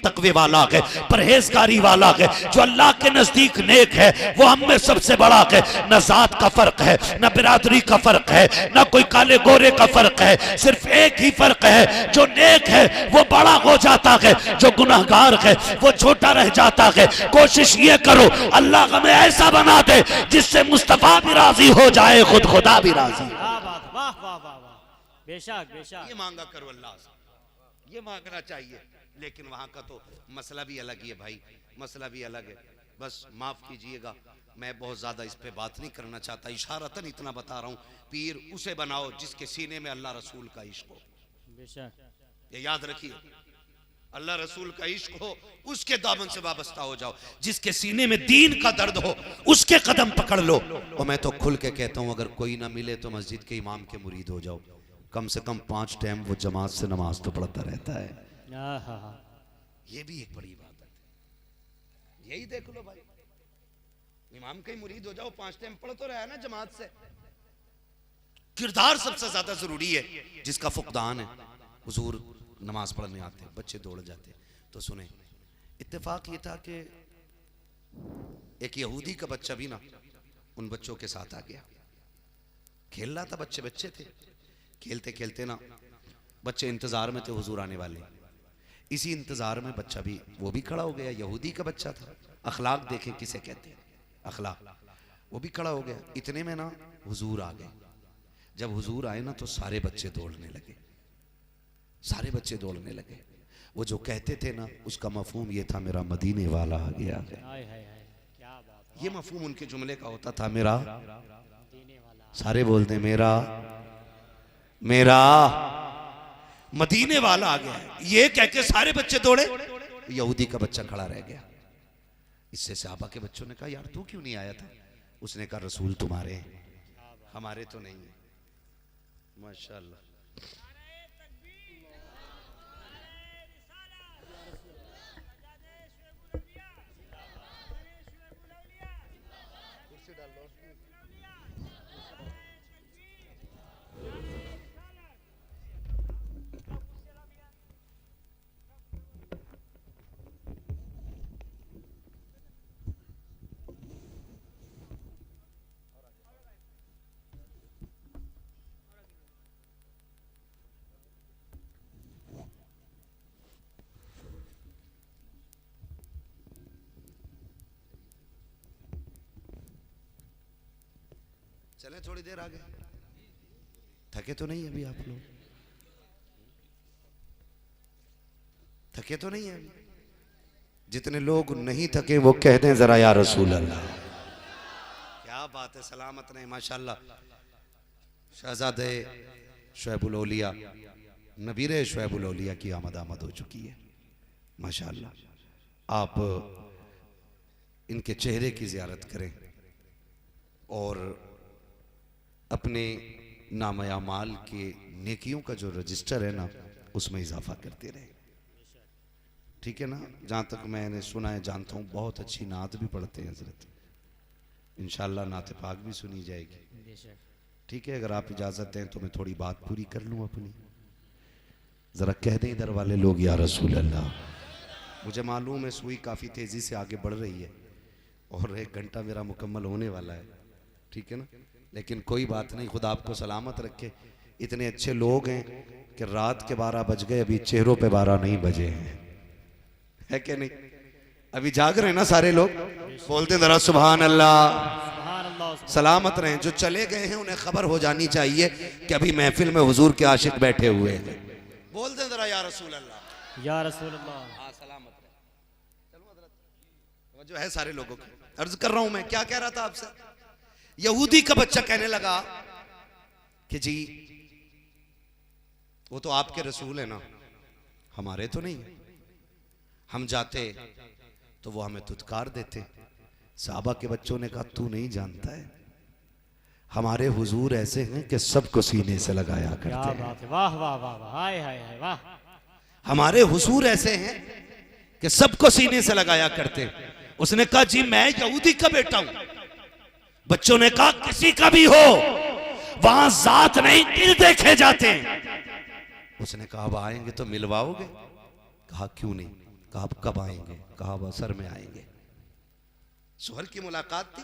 Speaker 1: तकवे वाला है, परहेजगारी वाला है, जो अल्लाह के नजदीक नेक है। वो हम में सबसे बड़ा है। न जात का फर्क है, न बिरादरी का फर्क है, न कोई काले गोरे का फर्क है। सिर्फ एक ही फर्क है, जो नेक है वो बड़ा हो जाता है, जो गुनाहगार है वो छोटा रह जाता है। कोशिश ये करो अल्लाह हमें ऐसा बना दे जिससे मुस्तफा भी राजी हो जाए, खुद खुदा भी राजी।
Speaker 2: क्या बात, वाह वाह वाह वाह, बेशक बेशक।
Speaker 1: ये मांगा करो अल्लाह से, ये मांगना चाहिए। लेकिन वहां का तो मसला भी अलग ही है भाई, मसला भी अलग है। बस माफ कीजिएगा, मैं बहुत ज्यादा इस पे बात नहीं करना चाहता, इशारतन इतना बता रहा हूं, पीर उसे बनाओ जिसके सीने में अल्लाह रसूल का इश्क हो।
Speaker 2: बेशक,
Speaker 1: ये याद रखिए, अल्लाह रसूल का इश्क हो, उसके दामन से वाबस्ता हो जाओ। जिसके सीने में दीन का दर्द हो उसके कदम पकड़ लो। और मैं तो खुल के कहता हूं, अगर कोई ना मिले तो मस्जिद के इमाम के मुरीद हो जाओ। कम से कम 5 टाइम वो जमात से नमाज तो पढ़ता रहता है। ये भी एक बड़ी बात है। यही देख लो भाई, इमाम का ही मुरीद हो जाओ, 5 टाइम पढ़ तो रहा है ना जमात से। किरदार सबसे ज्यादा जरूरी है। जिसका फुकदान है, हुजूर नमाज पढ़ने आते, बच्चे दौड़ जाते। तो सुने, इत्तेफाक ये था कि एक यहूदी का बच्चा भी ना उन बच्चों के साथ आ गया, खेल रहा था। बच्चे बच्चे थे, खेलते खेलते ना बच्चे इंतजार में थे हुजूर आने वाले। इसी इंतजार में बच्चा भी, वो भी खड़ा हो गया। यहूदी का बच्चा था। अखलाक देखें किसे कहते हैं, अखलाक। वो भी खड़ा हो गया। इतने में ना हुजूर आ गए। जब हुजूर आए ना तो सारे बच्चे दौड़ने लगे, सारे बच्चे दौड़ने लगे। वो जो कहते थे ना उसका मफहूम ये था, मेरा मदीने वाला आ गया है।
Speaker 2: क्या बात,
Speaker 1: ये मफहूम उनके जुमले का होता था, मेरा, सारे बोलते मेरा मेरा मदीने वाला आ गया है। ये कह के सारे बच्चे दौड़े, यहूदी का बच्चा खड़ा रह गया। इससे सहाबा के बच्चों ने कहा, यार तू क्यों नहीं आया था। उसने कहा, रसूल तुम्हारे हैं, हमारे तो नहीं है। माशाअल्लाह। चले थोड़ी देर आगे, थके तो नहीं अभी आप लोग, थके तो नहीं है अभी? जितने लोग नहीं थके वो कह दें जरा या रसूल अल्लाह। क्या बात है, सलामत नहीं माशाल्लाह। शहजादे शुएबुल औलिया, नबीरे शुएबुल औलिया की आमद हो चुकी है माशाल्लाह। आप इनके चेहरे की जियारत करें और अपने नाम अमाल के नेकियों का जो रजिस्टर है ना उसमें इजाफा करते रहे, ठीक है ना। जहाँ तक मैंने सुना है, जानता हूँ, बहुत अच्छी नात भी पढ़ते हैं हजरत। इंशाल्लाह नात पाक भी सुनी जाएगी, ठीक है। अगर आप इजाज़त दें तो मैं थोड़ी बात पूरी कर लूँ अपनी। ज़रा कह दें इधर वाले लोग या रसूल अल्लाह। मुझे मालूम है सुई काफ़ी तेज़ी से आगे बढ़ रही है और 1 घंटा मेरा मुकम्मल होने वाला है, ठीक है ना। लेकिन कोई बात नहीं, खुदा आपको सलामत रखे। इतने अच्छे लोग हैं कि रात के 12 बज गए, अभी चेहरों पे 12 नहीं बजे हैं, है कि नहीं। अभी जाग रहे हैं ना सारे लोग, बोलते जरा सुभान अल्लाह, सलामत रहें। जो चले गए हैं उन्हें खबर हो जानी चाहिए कि अभी महफिल में हुजूर के आशिक बैठे हुए हैं। बोल दें जरा या रसूल अल्लाह,
Speaker 2: या रसूल अल्लाह।
Speaker 1: हाँ सलामत रहे। चलो हजरत जो है सारे लोगों की अर्ज कर रहा हूं मैं। क्या कह रहा था आपसे? यहूदी का बच्चा कहने लगा कि जी वो तो आपके रसूल है ना, हमारे तो नहीं। हम जाते तो वो हमें धुतकार देते। साहबा के बच्चों ने कहा तू नहीं जानता है, हमारे हुजूर ऐसे हैं कि सबको सीने से लगाया करते
Speaker 2: क्या
Speaker 1: हैं।
Speaker 2: बात है, वाह वाह वाह वाह, हाय हाय हाय वाह।
Speaker 1: हमारे हुजूर ऐसे हैं कि सबको सीने से लगाया करते हैं। उसने कहा जी मैं यहूदी का बेटा हूं। बच्चों ने कहा किसी का भी हो, वहां जात नहीं दिल देखे जाते हैं। उसने कहा अब आएंगे तो मिलवाओगे? कहा क्यों नहीं। कहा अब कब आएंगे? कहा अब असर में आएंगे। सुहल की मुलाकात थी,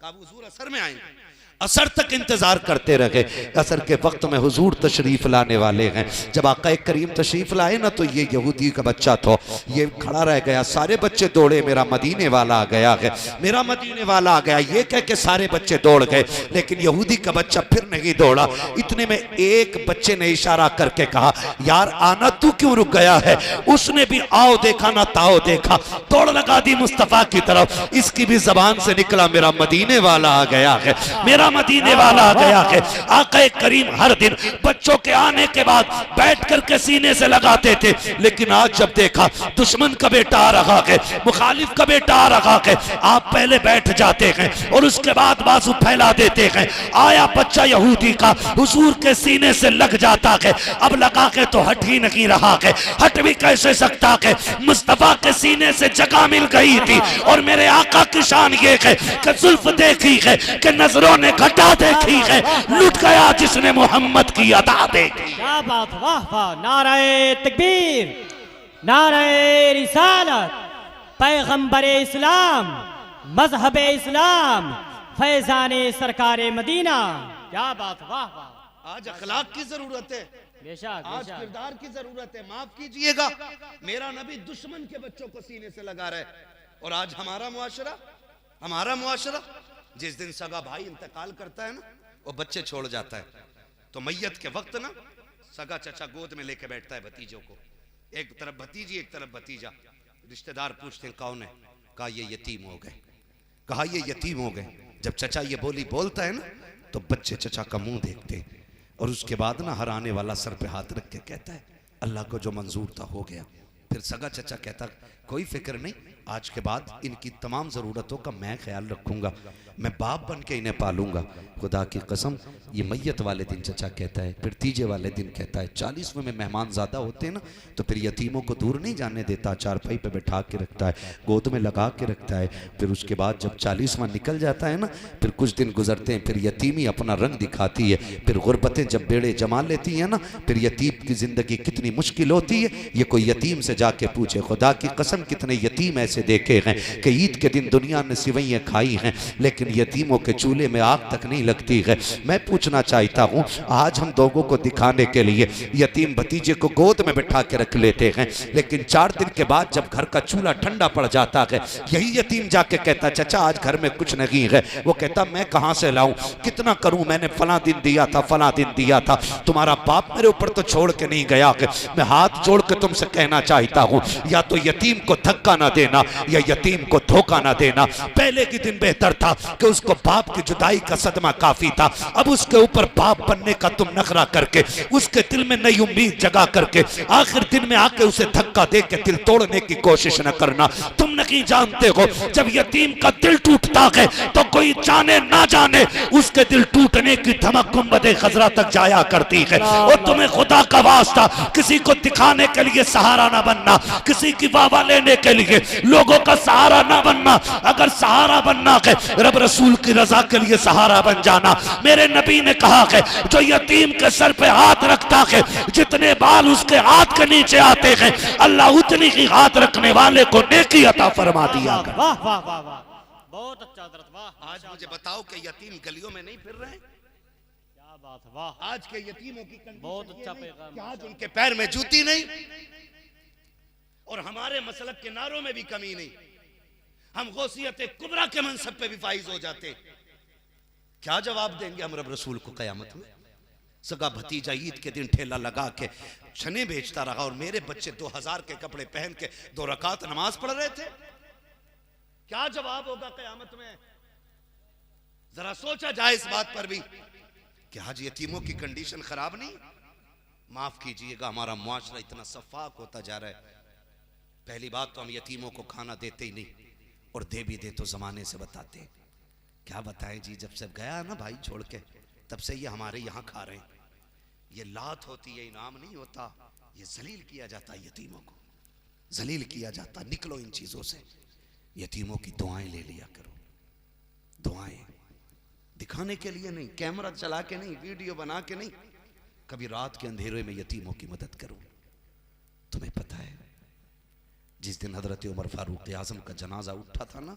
Speaker 1: कहा हुजूर असर में आएंगे। असर तक इंतजार करते रहे। असर के वक्त में हुजूर तशरीफ लाने वाले हैं। जब आका करीम तशरीफ लाए ना तो ये यहूदी का बच्चा था, ये खड़ा रह गया। सारे बच्चे दौड़े, मेरा मदीने वाला आ गया है, मेरा मदीने वाला आ गया, ये कह के सारे बच्चे दौड़ गए। लेकिन यहूदी का बच्चा फिर नहीं दौड़ा। इतने में एक बच्चे ने इशारा करके कहा यार आना, तू क्यों रुक गया है? उसने भी आओ देखा ना ताओ देखा, दौड़ लगा दी मुस्तफा की तरफ। इसकी भी जबान से निकला मेरा मदीने वाला आ गया है, मेरा मदीने वाला आ गया है। आका करीम हर दिन बच्चों के आने के बाद बैठ करके सीने से लगाते थे। लेकिन आज जब देखा दुश्मन का बेटा आ रहा है, मुखालिफ का बेटा आ रहा है, आप पहले बैठ जाते हैं और उसके बाद बाजू फैला देते हैं। आया बच्चा यहूदी का, हुजूर के सीने से लग जाता है। अब लगा के तो हट ही नहीं रहा है, हट भी कैसे सकता है? मुस्तफा के सीने से जगह मिल गई थी। और मेरे आका की शान ये है कि जुल्फ देखी है कि नजरों ने घटा देखी है, लुट गया जिसने मोहम्मद की अदा देखी।
Speaker 2: क्या बात, वाह वाह। नारे तकबीर, नारे रिसालत, पैगंबर इस्लाम, मजहब इस्लाम, फैजाने सरकारे मदीना। क्या बात, वाह वाह।
Speaker 1: आज अखलाक की जरूरत है,
Speaker 2: बेशक
Speaker 1: आज
Speaker 2: बेशक।
Speaker 1: किरदार की जरूरत है। माफ कीजिएगा, मेरा नबी दुश्मन के बच्चों को सीने से लगा रहे। और आज हमारा मुआशरा जिस दिन सगा भाई इंतकाल करता है ना, वो बच्चे छोड़ जाता है, तो मैयत के वक्त ना सगा चचा गोद में लेके बैठता है भतीजों को। एक तरफ भतीजी, एक तरफ भतीजा। रिश्तेदार पूछते हैं कौन है? कहा ये यतीम हो गए। कहा ये यतीम हो गए। जब चचा ये बोली बोलता है ना तो बच्चे चचा का मुंह देखते हैं। और उसके बाद ना हर आने वाला सर पे हाथ रख के कहता है अल्लाह को जो मंजूर था हो गया। फिर सगा चचा कहता कोई फिक्र नहीं, आज के बाद इनकी तमाम ज़रूरतों का मैं ख्याल रखूंगा, मैं बाप बन के इन्हें पालूंगा। खुदा की कसम ये मैयत वाले दिन चचा कहता है, फिर तीजे वाले दिन कहता है। 40वें में मेहमान ज़्यादा होते हैं ना तो फिर यतीमों को दूर नहीं जाने देता, चारपाई पे बैठा के रखता है, गोद में लगा के रखता है। फिर उसके बाद जब 40वां निकल जाता है ना, फिर कुछ दिन गुजरते हैं, फिर यतीमी अपना रंग दिखाती है। फिर गुर्बतें जब बेड़े जमा लेती हैं ना, फिर यतीम की ज़िंदगी कितनी मुश्किल होती है ये कोई यतीम से जाके पूछे। खुदा की कसम कितने यतीम ऐसे देखे हैं कि ईद के दिन दुनिया ने सिवैयाँ खाई हैं लेकिन यतीमों के चूल्हे में आग तक नहीं लगती है। मैं पूछना चाहता हूँ, आज हम लोगों को दिखाने के लिए यतीम भतीजे को गोद में बिठा के रख लेते हैं, लेकिन 4 दिन के बाद जब घर का चूल्हा ठंडा पड़ जाता है, यही यतीम जाके कहता चचा आज घर में कुछ नहीं है। वो कहता मैं कहाँ से लाऊं, कितना करूं, मैंने फला दिन दिया था, फला दिन दिया था, तुम्हारा बाप मेरे ऊपर तो छोड़ के नहीं गया है। मैं हाथ जोड़ के तुमसे कहना चाहता हूँ, या तो यतीम को धक्का ना देना या यतीम को धोखा ना देना। पहले के दिन बेहतर था कि उसको बाप की जुदाई का सदमा काफी था, अब उसके ऊपर बाप बनने का तुम नखरा करके उसके दिल में नई उम्मीद जगा करके आखिर दिन में आके उसे धक्का दे के दिल तोड़ने की कोशिश न करना। तुम नहीं जानते हो जब यतीम का दिल टूटता है तो कोई जाने ना जाने उसके दिल टूटने की धमक गुंबदे खजरा तक जाया करती है। और तुम्हें खुदा का वास्ता किसी को दिखाने के लिए सहारा ना बनना, किसी की वाह लेने के लिए लोगों का सहारा ना बनना। अगर सहारा बनना है रब रसूल की रजा के लिए सहारा बन जाना। मेरे नबी ने कहा है जो यतीम के सर पे हाथ रखता है जितने बाल उसके हाथ के नीचे आते हैं अल्लाह उतनी ही हाथ रखने वाले को नेकी अता फरमा दिया।
Speaker 2: वाह वाह वाह वाह, बहुत अच्छा हजरत, वाह।
Speaker 1: आज मुझे बताओ कि यतीम गलियों में नहीं फिर रहे हैं?
Speaker 2: क्या बात है, वाह।
Speaker 1: आज के यतीमों की कंडीशन
Speaker 2: बहुत
Speaker 1: ये
Speaker 2: अच्छा
Speaker 1: नहीं
Speaker 2: पैगाम।
Speaker 1: कि आज उनके पैर में जूती नहीं और हमारे मसलक के नारों में भी कमी नहीं। हम गौसियत कुबरा के मनसब पे भी फाइज हो जाते। क्या जवाब देंगे हम रब रसूल को क़यामत में? सगा भतीजा ईद के दिन ठेला लगा के चने बेचता रहा और मेरे बच्चे 2000 के कपड़े पहन के 2 रकात नमाज पढ़ रहे थे। क्या जवाब होगा क़यामत में? जरा सोचा जाए इस बात पर भी कि आज यतीमों की कंडीशन खराब नहीं? माफ कीजिएगा, हमारा मुआशरा इतना सफाक होता जा रहा है। पहली बात तो हम यतीमों को खाना देते ही नहीं, और दे भी दे तो जमाने से बताते हैं। क्या बताएं जी, जब से गया ना भाई छोड़ के, तब से ये हमारे यहाँ खा रहे हैं। ये लात होती है, इनाम नहीं होता। ये जलील किया जाता है, यतीमों को जलील किया जाता। निकलो इन चीजों से। यतीमों की दुआएं ले लिया करो, दुआएं दिखाने के लिए नहीं, कैमरा चला के नहीं, वीडियो बना के नहीं। कभी रात के अंधेरे में यतीमों की मदद करो। तुम्हें पता है जिस दिन हजरत उमर फारूक आजम का जनाजा उठा था ना,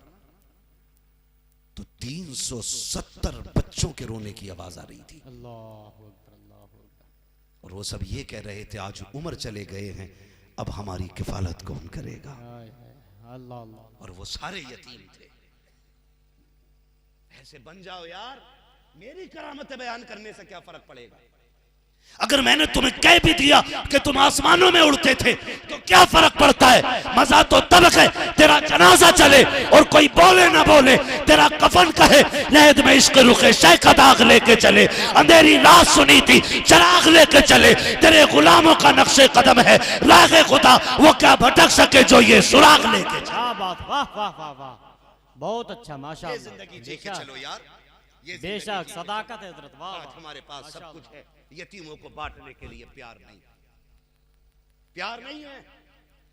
Speaker 1: तो 370 बच्चों के रोने की आवाज आ रही थी। और वो सब ये कह रहे थे आज उमर चले गए हैं, अब हमारी किफालत कौन करेगा। और वो सारे यतीम थे। ऐसे बन जाओ यार, मेरी करामत बयान करने से क्या फर्क पड़ेगा? अगर मैंने तुम्हें कह भी दिया कि तुम आसमानों में उड़ते थे तो क्या फर्क पड़ता है? मजा तो तब है तेरा जनाजा चले और कोई बोले ना बोले, तेरा कफन कहे लहद में इश्क रुखे शय का दाग लेके चले, अंधेरी रात सुनी थी चराग लेके चले, तेरे गुलामों का नक्शे कदम है रागे खुदा, वो क्या भटक सके जो ये सुराग लेके चले।
Speaker 2: वाह वाह वाह वाह, बहुत अच्छा, माशाअल्लाह।
Speaker 1: जिंदगी जी के चलो यार, ये
Speaker 2: बेशक सदाकत है हजरत। वाह,
Speaker 1: हमारे पास सब कुछ है, यतीमों को बांटने के लिए प्यार नहीं, प्यार नहीं है।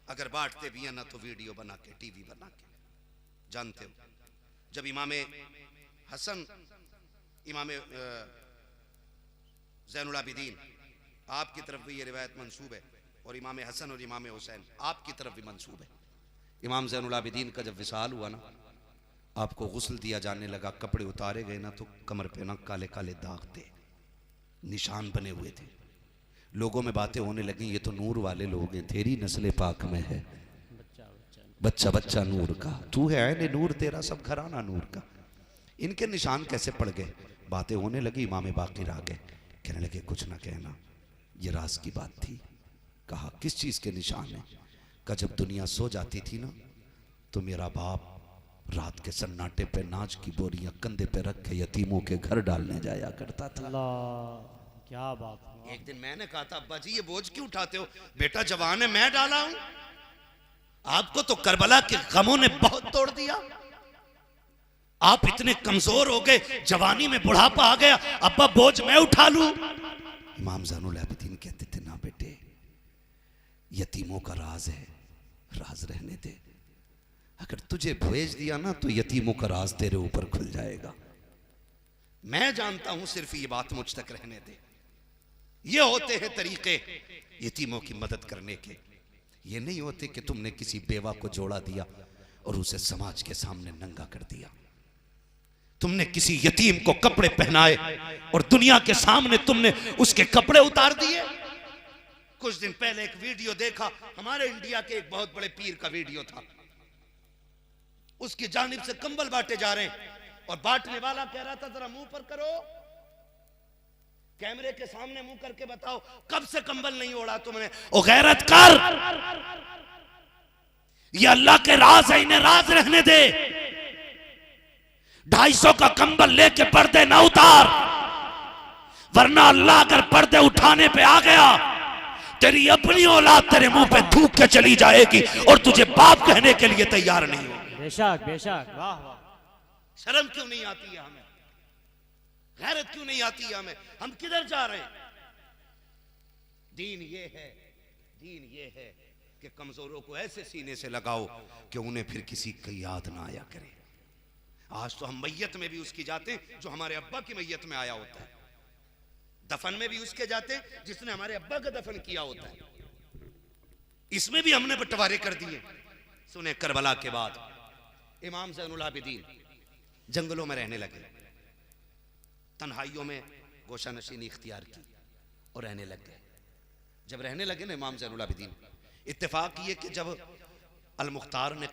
Speaker 1: अगर बांटते भी है ना तो वीडियो बना के, टीवी बना के। जानते हो जब इमाम हसन, इमाम ज़ैनुल आबिदीन, आपकी तरफ भी ये रिवायत मंसूब है, और इमाम हसन और इमाम हुसैन आपकी तरफ भी मंसूब है। इमाम ज़ैनुल आबिदीन का जब विसाल हुआ ना, आपको गुस्ल दिया जाने लगा, कपड़े उतारे गए ना तो कमर पे ना काले काले दाग थे, निशान बने हुए थे। लोगों में बातें होने लगी, ये तो नूर वाले लोग हैं, तेरी नस्ल पाक में है बच्चा बच्चा नूर का, तू है ऐने नूर, तेरा सब घराना नूर का। इनके निशान कैसे पड़ गए? बातें होने लगी। इमाम बाकिर आ गए, कहने लगे कुछ ना कहना, ये राज की बात थी। कहा किस चीज के निशान है? कहा जब दुनिया सो जाती थी ना तो मेरा बाप रात के सन्नाटे पे नाच की बोरियां कंधे पे रख के यतीमों के घर डालने जाया करता था।
Speaker 2: क्या बात।
Speaker 1: एक दिन मैंने कहा था अब्बा जी ये बोझ क्यों उठाते हो? बेटा जवान है, मैं डाला हूं, आपको तो करबला के गमों ने बहुत तोड़ दिया, आप इतने कमजोर हो गए, जवानी में बुढ़ापा आ गया, अब्बा बोझ मैं उठा लूं। इमाम ज़ैनुल आबिदीन कहते थे ना बेटे, यतीमों का राज है, राज रहने दे। अगर तुझे भेज दिया ना तो यतीमों का राज तेरे ऊपर खुल जाएगा। मैं जानता हूं, सिर्फ ये बात मुझ तक रहने दे। ये होते हैं तरीके यतीमों की मदद करने के। ये नहीं होते कि तुमने किसी बेवा को जोड़ा दिया और उसे समाज के सामने नंगा कर दिया। तुमने किसी यतीम को कपड़े पहनाए और दुनिया के सामने तुमने उसके कपड़े उतार दिए। कुछ दिन पहले एक वीडियो देखा, हमारे इंडिया के एक बहुत बड़े पीर का वीडियो था, उसकी जानिब से कंबल बांटे जा रहे हैं और बांटने वाला कह रहा था जरा मुंह पर करो, कैमरे के सामने मुंह करके बताओ कब से कंबल नहीं ओढ़ा तुमने। ओ गैरत कर, ये अल्लाह के राज है, इन्हें राज रहने दे। 250 का कंबल लेके पर्दे ना उतार, वरना अल्लाह अगर पर्दे उठाने पे आ गया तेरी अपनी औलाद तेरे मुंह पे थूक के चली जाएगी और तुझे बाप कहने के लिए तैयार नहीं होगी।
Speaker 2: बेशक बेशक, वाह वाह।
Speaker 1: शर्म क्यों नहीं आती है हमें? गैरत क्यों नहीं आती है हमें? हम किधर जा रहे हैं? दीन ये है, दीन ये है कि कमजोरों को ऐसे सीने से लगाओ कि उन्हें फिर किसी की याद ना आया करे। आज तो हम मैयत में भी उसकी जाते हैं जो हमारे अब्बा की मैयत में आया होता है, दफन में भी उसके जाते हैं जिसने हमारे अब्बा का दफन किया होता है। इसमें भी हमने बंटवारे कर दिए। सुने, करबला के बाद इमाम ज़ैनुल आबिदीन जंगलों में रहने लगे, तन्हाइयों में गोशा नशीनी इख्तियार की और रहने लग गए। जब रहने लगे ना इमाम ज़ैनुल आबिदीन, इत्तेफाक ये कि जब अल मुख्तार ने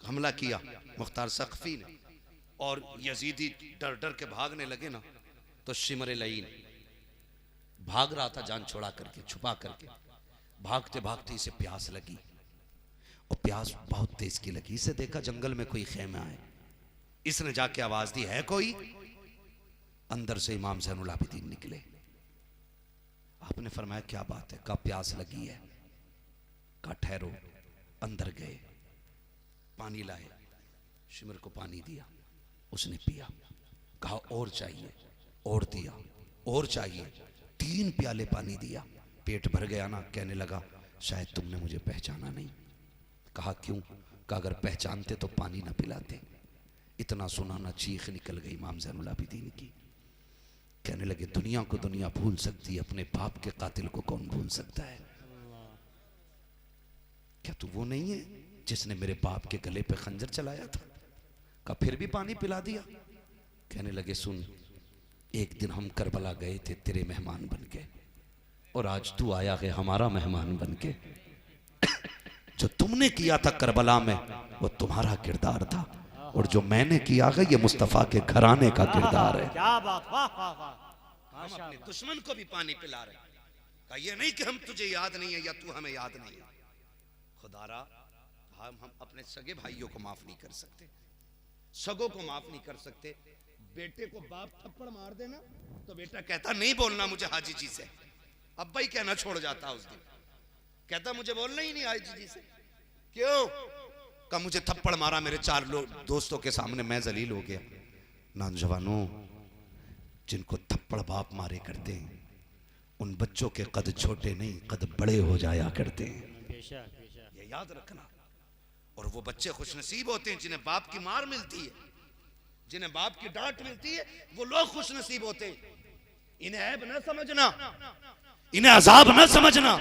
Speaker 1: हमला किया, मुख्तार सख्फी ने, और यजीदी डर डर के भागने लगे ना, तो शिमर लईन भाग रहा था जान छोड़ा करके, छुपा करके। भागते भागते इसे प्यास लगी, और प्यास बहुत तेज की लगी। इसे देखा जंगल में कोई खेमा है। इसने जाके आवाज दी, है कोई? अंदर से इमाम ज़ैनुल आबिदीन निकले। आपने फरमाया क्या बात है? कहा प्यास लगी है। कहा ठहरो। अंदर गए, पानी लाए, शिमर को पानी दिया, उसने पिया। कहा और चाहिए, और दिया, और चाहिए। 3 प्याले पानी दिया। पेट भर गया ना। कहने लगा शायद तुमने मुझे पहचाना नहीं। कहा क्यों? कहा अगर पहचानते तो पानी ना पिलाते। इतना सुना ना चीख निकल गई इमाम ज़ैनुल आबिदीन की। कहने लगे दुनिया को दुनिया भूल सकती है, अपने बाप के कातिल को कौन भूल सकता है? क्या तू वो नहीं है जिसने मेरे बाप के गले पे खंजर चलाया था? का फिर भी पानी पिला दिया। कहने लगे सुन, एक दिन हम करबला गए थे तेरे मेहमान बन के, और आज तू आया है हमारा मेहमान बन के। जो तुमने किया था करबला में वो तुम्हारा किरदार था, और जो मैंने किया है ये मुस्तफ़ा के घराने का किरदार है।
Speaker 2: क्या बात, वाह वाह वाह।
Speaker 1: हम अपने दुश्मन को भी पानी पिला रहे। कहा ये नहीं कि हम तुझे याद नहीं है या तू हमें याद नहीं है। खुदारा हम अपने सगे भाइयों को माफ नहीं कर सकते, सगों को माफ नहीं कर सकते। बेटे को बाप थप्पड़ मार देना तो बेटा कहता नहीं बोलना मुझे हाजी जी से। अब्बा ही कहना छोड़ जाता उस दिन, कहता मुझे बोलना ही नहीं हाजी जी से। क्यों? का मुझे थप्पड़ मारा मेरे 4 दोस्तों के सामने, मैं जलील हो गया। नौजवानों, जिनको थप्पड़ बाप मारे करते हैं उन बच्चों के कद छोटे नहीं, कद बड़े हो जाया करते हैं। ये याद रखना। और वो बच्चे खुशनसीब होते हैं जिन्हें बाप की मार मिलती है, जिन्हें बाप की डांट मिलती है, वो लोग खुशनसीब होते हैं। इन्हें ऐब न समझना, इन्हें अजाब न समझना,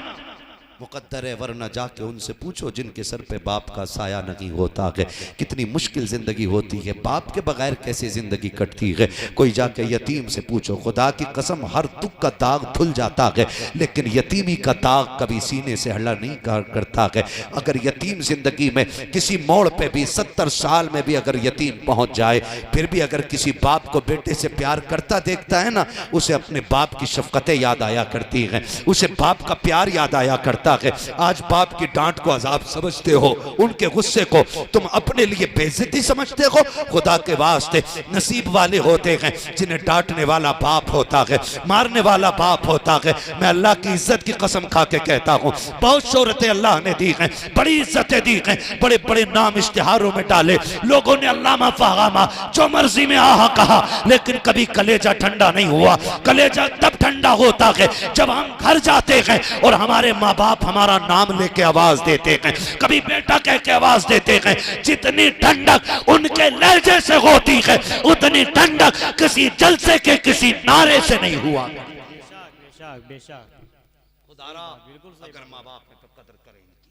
Speaker 1: मुकद्दर है। वरना जाके उनसे पूछो जिनके सर पे बाप का साया नहीं होता है, कितनी मुश्किल जिंदगी होती है, बाप के बगैर कैसे जिंदगी कटती है। कोई जाके यतीम से पूछो, खुदा की कसम हर दुख का दाग धुल जाता है, लेकिन यतीमी का दाग कभी सीने से हल्ला नहीं करता है। अगर यतीम जिंदगी में किसी मोड़ पे भी 70 साल में भी अगर यतीम पहुंच जाए, फिर भी अगर किसी बाप को बेटे से प्यार करता देखता है ना, उसे अपने बाप की शफकतें याद आया करती हैं, उसे बाप का प्यार याद आया करता है। आज बाप की डांट को अजाब समझते हो, उनके गुस्से को तुम अपने लिए बेइज्जती समझते हो। खुदा के वास्ते नसीब वाले होते हैं जिन्हें डांटने वाला बाप होता है, मारने वाला बाप होता है। मैं अल्लाह की इज्जत की कसम खा के कहता हूँ, बहुत शोहरतें अल्लाह ने दी हैं, बड़ी इज्जतें दी हैं, बड़े बड़े नाम इश्तिहारों में डाले, लोगों ने अल्लामा फहामा जो मर्जी में आहा कहा, लेकिन कभी कलेजा ठंडा नहीं हुआ। कलेजा तब ठंडा होता है जब हम घर जाते हैं और हमारे माँ बाप हमारा नाम लेके आवाज देते हैं, कभी बेटा कह के आवाज देते हैं। जितनी ठंडक उनके लहजे से होती है, उतनी ठंडक किसी जलसे के किसी नारे से नहीं हुआ। खुदारा अगर माँ बाप है तो कदर करें इनकी,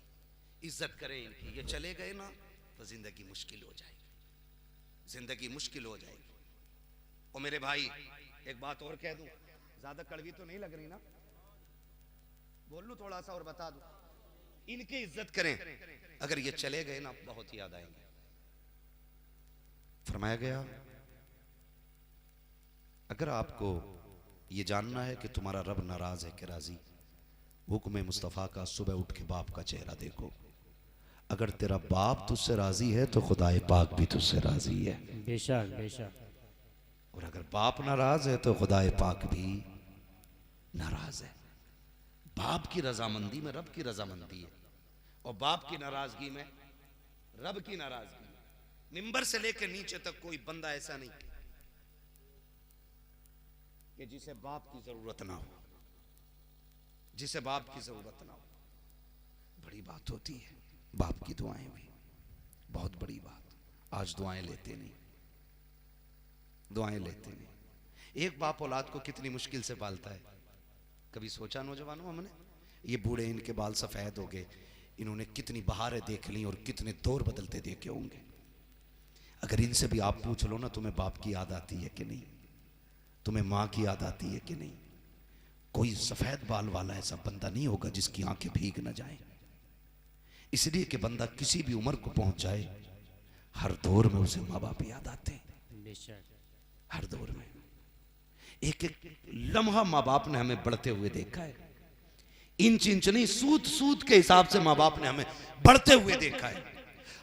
Speaker 1: इज्जत करें इनकी। ये चले गए ना तो जिंदगी मुश्किल हो जाएगी, जिंदगी मुश्किल हो जाएगी। और मेरे भाई एक बात और कह दूं, ज्यादा कड़वी तो नहीं लग रही ना, बोल लूं थोड़ा सा और बता दूं, इनकी इज्जत करें। अगर ये चले गए ना बहुत याद आएंगे। फरमाया गया अगर आपको ये जानना है कि तुम्हारा रब नाराज है कि राजी, हुक्म मुस्तफ़ा का सुबह उठ के बाप का चेहरा देखो। अगर तेरा बाप तुझसे राजी है तो खुदाए पाक भी तुझसे राजी है।
Speaker 2: बेशक बेशक।
Speaker 1: और अगर बाप नाराज है तो खुदाए पाक भी नाराज है। बाप की रजामंदी में रब की रजामंदी है, और बाप की नाराजगी में रब की नाराजगी है। मिंबर से लेकर नीचे तक कोई बंदा ऐसा नहीं कि जिसे बाप की जरूरत ना हो, जिसे बाप की जरूरत ना हो। बड़ी बात होती है बाप की दुआएं भी, बहुत बड़ी बात। आज दुआएं लेते नहीं, दुआएं लेते नहीं। एक बाप औलाद को कितनी मुश्किल से पालता है। कभी सोचा नौजवानों हमने, ये बूढ़े इनके बाल सफेद हो गए, इन्होंने कितनी बहारें देख ली और कितने दौर बदलते देखे होंगे। अगर इनसे भी आप पूछ लो ना तुम्हें बाप की याद आती है कि नहीं, तुम्हें माँ की याद आती है कि नहीं, कोई सफेद बाल वाला ऐसा बंदा नहीं होगा जिसकी आंखें भीग न जाए। इसलिए कि बंदा किसी भी उम्र को पहुंच जाए, हर दौर में उसे माँ बाप याद आते हैं।
Speaker 2: बेशक।
Speaker 1: हर दौर में एक एक लम्हा माँ बाप ने हमें बढ़ते हुए देखा है। इंच इंच नहीं, सूद सूद के हिसाब से माँ बाप ने हमें बढ़ते हुए देखा है।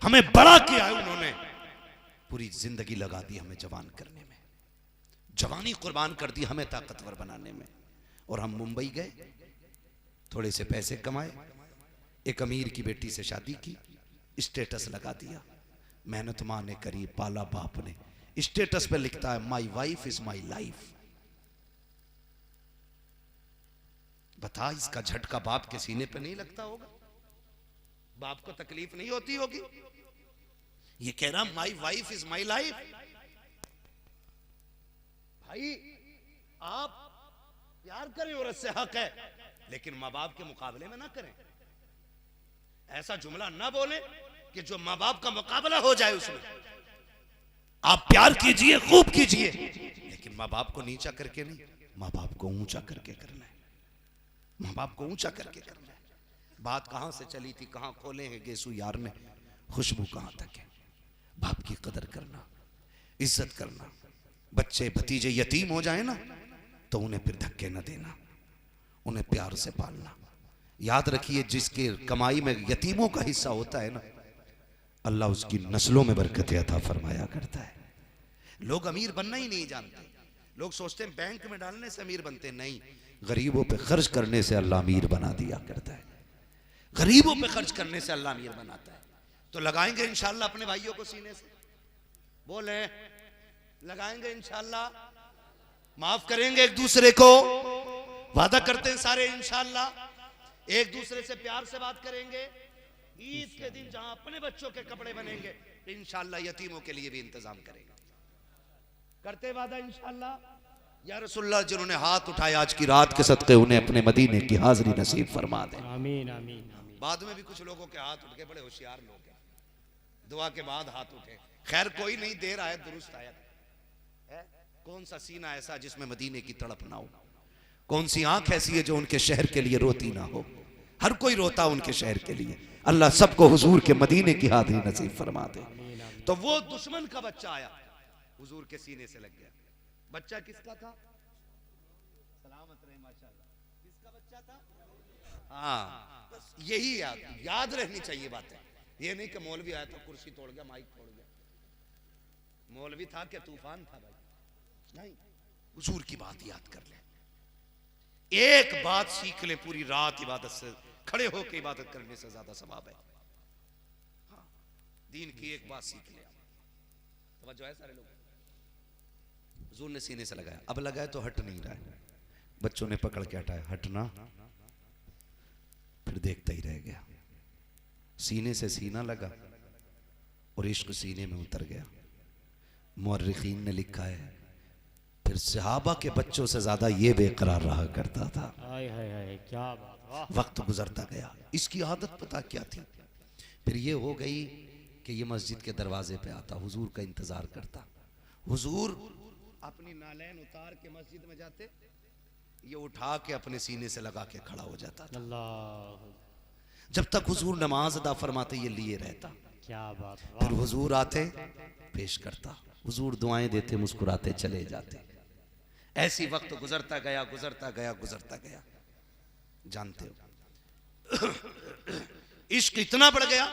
Speaker 1: हमें बड़ा किया है उन्होंने, पूरी जिंदगी लगा दी हमें जवान करने में, जवानी कुर्बान कर दी हमें ताकतवर बनाने में। और हम मुंबई गए, थोड़े से पैसे कमाए, एक अमीर की बेटी से शादी की, स्टेटस लगा दिया। मेहनत माँ ने करी, पाला बाप ने। स्टेटस पे लिखता है my wife is my life. बता, इसका झटका बाप के सीने पे नहीं लगता होगा? बाप को तकलीफ नहीं होती होगी? ये कह रहा my wife is my life. भाई आप प्यार करें, औरत से हक है, लेकिन माँ बाप के मुकाबले में ना करें। ऐसा जुमला ना बोले कि जो माँ बाप का मुकाबला हो जाए उसमें। आप प्यार कीजिए, खूब कीजिए, लेकिन माँ बाप को नीचा करके नहीं, माँ बाप को ऊंचा करके करना है। माँ बाप को ऊंचा करके करना है। बात कहां से चली थी, कहां खोले हैं गेसू यार ने, खुशबू कहां तक है। बाप की कदर करना, इज्जत करना। बच्चे भतीजे यतीम हो जाए ना तो उन्हें फिर धक्के न देना, उन्हें प्यार से पालना। याद रखिए, जिसके कमाई में यतीमों का हिस्सा होता है ना, अल्लाह उसकी नस्लों में बरकत अता फरमाया करता है। लोग अमीर बनना ही नहीं जानते। लोग सोचते हैं बैंक में डालने से अमीर बनते, नहीं, गरीबों पे खर्च करने से अल्लाह अमीर बना दिया करता है। गरीबों पे खर्च करने से अल्लाह अमीर बनाता है। तो लगाएंगे इंशाल्लाह अपने भाइयों को सीने से, बोले लगाएंगे इंशाल्लाह, माफ करेंगे एक दूसरे को, वादा करते हैं सारे इंशाल्लाह, एक दूसरे से प्यार से बात करेंगे। ईद के दिन जहां अपने बच्चों के कपड़े बनेंगे, इंशाल्लाह यतीमों के लिए भी इंतजाम करेंगे। करते वादा इंशाल्लाह। या रसूलुल्लाह, जिन्होंने हाथ उठाए आज की रात के सदके, उन्हें अपने मदीने की हाजिरी नसीब फरमा दे।
Speaker 2: आमीन आमीन आमीन।
Speaker 1: बाद में भी कुछ लोगों के हाथ उठ के, बड़े होशियार लोग हैं, दुआ के बाद हाथ उठे। खैर कोई नहीं, देर आए दुरुस्त आया है। कौन सा सीना ऐसा जिसमें मदीने की तड़प ना हो? कौन सी आंख ऐसी है जो उनके शहर के लिए रोती ना हो? हर कोई रोता उनके शहर के लिए। अल्लाह सबको हुजूर के मदीने की हाजिरी नसीब फरमा दे। तो वो दुश्मन का बच्चा आया, हुजूर के सीने से लग गया। बच्चा किसका था? सलामत रहे माशाल्लाह। किसका बच्चा था? हाँ, बस यही याद रहनी चाहिए बातें। ये नहीं कि मौलवी आया तो कुर्सी तोड़ गया, माइक तोड़ गया। मौलवी था क्या तूफान था भाई? नहीं, हुजूर की बात याद कर ले। एक बात सीख ले, पूरी रात इबादत से खड़े होकर इबादत करने से ज्यादा सवाब है। हाँ, दीन की एक बात सीख ले। तवज्जो है सारे लोग? हुजूर ने सीने से लगाया, अब लगाया तो हट नहीं रहा है। बच्चों ने पकड़ के हटाया, हटना, फिर देखता ही रह गया। सीने से सीना लगा और इश्क सीने में उतर गया। मुअर्रिखीन ने लिखा है, फिर सहाबा के बच्चों से ज्यादा ये बेकरार रहा करता था।
Speaker 2: हाय हाय हाय, क्या बात।
Speaker 1: वक्त गुजरता गया, इसकी आदत पता क्या थी? फिर ये हो गई कि ये मस्जिद के दरवाजे पे आता, हुजूर का इंतजार करता। हुजूर अपनी नालैन उतार के मस्जिद में जाते, ये उठा के अपने सीने से लगा के खड़ा हो जाता था।
Speaker 2: अल्लाह।
Speaker 1: जब तक हुजूर नमाज अदा फरमाते ये लिए रहता।
Speaker 2: क्या बात।
Speaker 1: फिर हुजूर आते, पेश करता, हुजूर दुआएं देते, मुस्कुराते चले जाते। ऐसी वक्त गुजरता गया, गुजरता गया, गुजरता गया। जानते हो इश्क इतना बढ़ गया,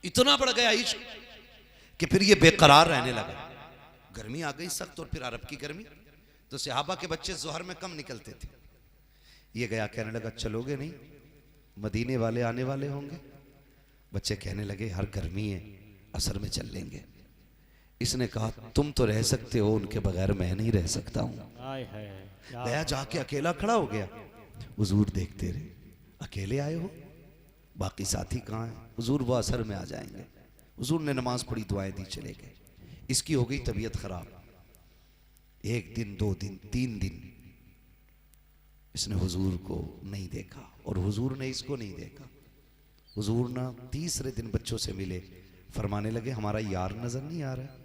Speaker 1: इतना बढ़ गया इश्क कि फिर ये बेकरार रहने लगा। गर्मी आ गई सख्त, और फिर अरब की गर्मी, तो सहाबा के बच्चे जोहर में कम निकलते थे। ये गया, कहने लगा चलोगे नहीं, मदीने वाले आने वाले होंगे। बच्चे कहने लगे हर गर्मी है, असर में चल लेंगे। इसने कहा तुम तो रह सकते हो, उनके बगैर मैं नहीं रह सकता हूँ। गया, जाके अकेला खड़ा हो गया। हुजूर देखते रहे, अकेले आए हो, बाकी साथी कहाँ हैं? हुजूर वो असर में आ जाएंगे। हुजूर ने नमाज पढ़ी, दुआएं दी, चले गए। इसकी हो गई तबीयत खराब। एक दिन, 2 दिन, 3 दिन इसने हुजूर को नहीं देखा और हुजूर ने इसको नहीं देखा। हुजूर ना तीसरे दिन बच्चों से मिले, फरमाने लगे हमारा यार नजर नहीं आ रहा।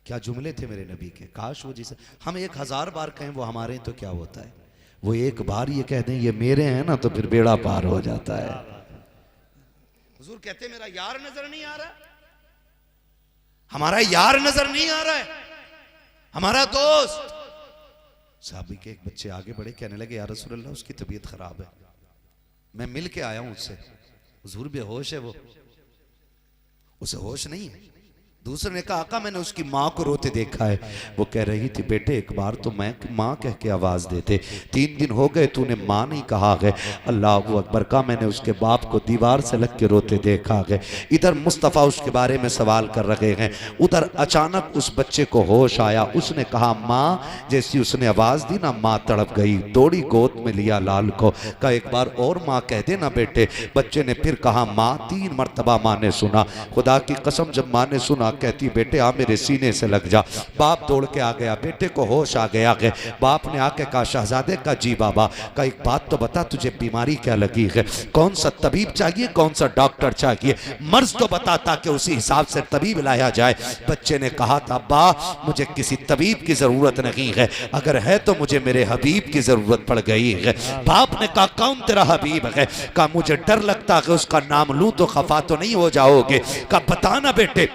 Speaker 1: क्या जुमले थे मेरे नबी के, काश वो जिसे हम 1000 बार कहें वो हमारे हैं तो क्या होता है, वो एक बार ये कह दें ये मेरे हैं ना तो फिर बेड़ा पार हो जाता है। हुजूर कहते मेरा यार नजर नहीं आ रहा। हमारा यार नजर नहीं आ रहा है, हमारा दोस्त। साहबी के एक बच्चे आगे बढ़े, कहने लगे या रसूल अल्लाह उसकी तबीयत खराब है, मैं मिल के आया हूं उससे, हुजूर बेहोश है, वो उसे होश नहीं है। दूसरे ने कहा आका मैंने उसकी माँ को रोते देखा है। वो कह रही थी बेटे एक बार तो मैं माँ कह के आवाज़ देते, 3 दिन हो गए तूने माँ नहीं कहा है। अल्लाह अकबर का मैंने उसके बाप को दीवार से लग के रोते देखा है। इधर मुस्तफ़ा उसके बारे में सवाल कर रहे हैं, उधर अचानक उस बच्चे को होश आया, उसने कहा माँ, जैसी उसने आवाज़ दी ना माँ तड़प गई, दौड़ी गोद में लिया लाल को, कहा एक बार और माँ कह दे ना बेटे। बच्चे ने फिर कहा माँ, 3 मरतबा माँ ने सुना। खुदा की कसम जब माँ ने सुना कहती बेटे आ मेरे सीने से लग जा। बाप दौड़ के आ गया, बेटे को होश आ गया है। बाप ने आके कहा शहजादे का जी बाबा का एक बात तो बता तुझे बीमारी क्या लगी है, कौन सा तबीब चाहिए, कौन सा डॉक्टर चाहिए, मर्ज तो बता ताकि उसी हिसाब से तबीब लाया जाए। बच्चे ने कहा था अब्बा मुझे किसी तबीब की जरूरत नहीं है, अगर है तो मुझे मेरे हबीब की जरूरत पड़ गई है। बाप ने कहा कौन तेरा हबीब है, कहा मुझे डर लगता है उसका नाम लूं तो खफा तो नहीं हो जाओगे। कहा बताना बेटे,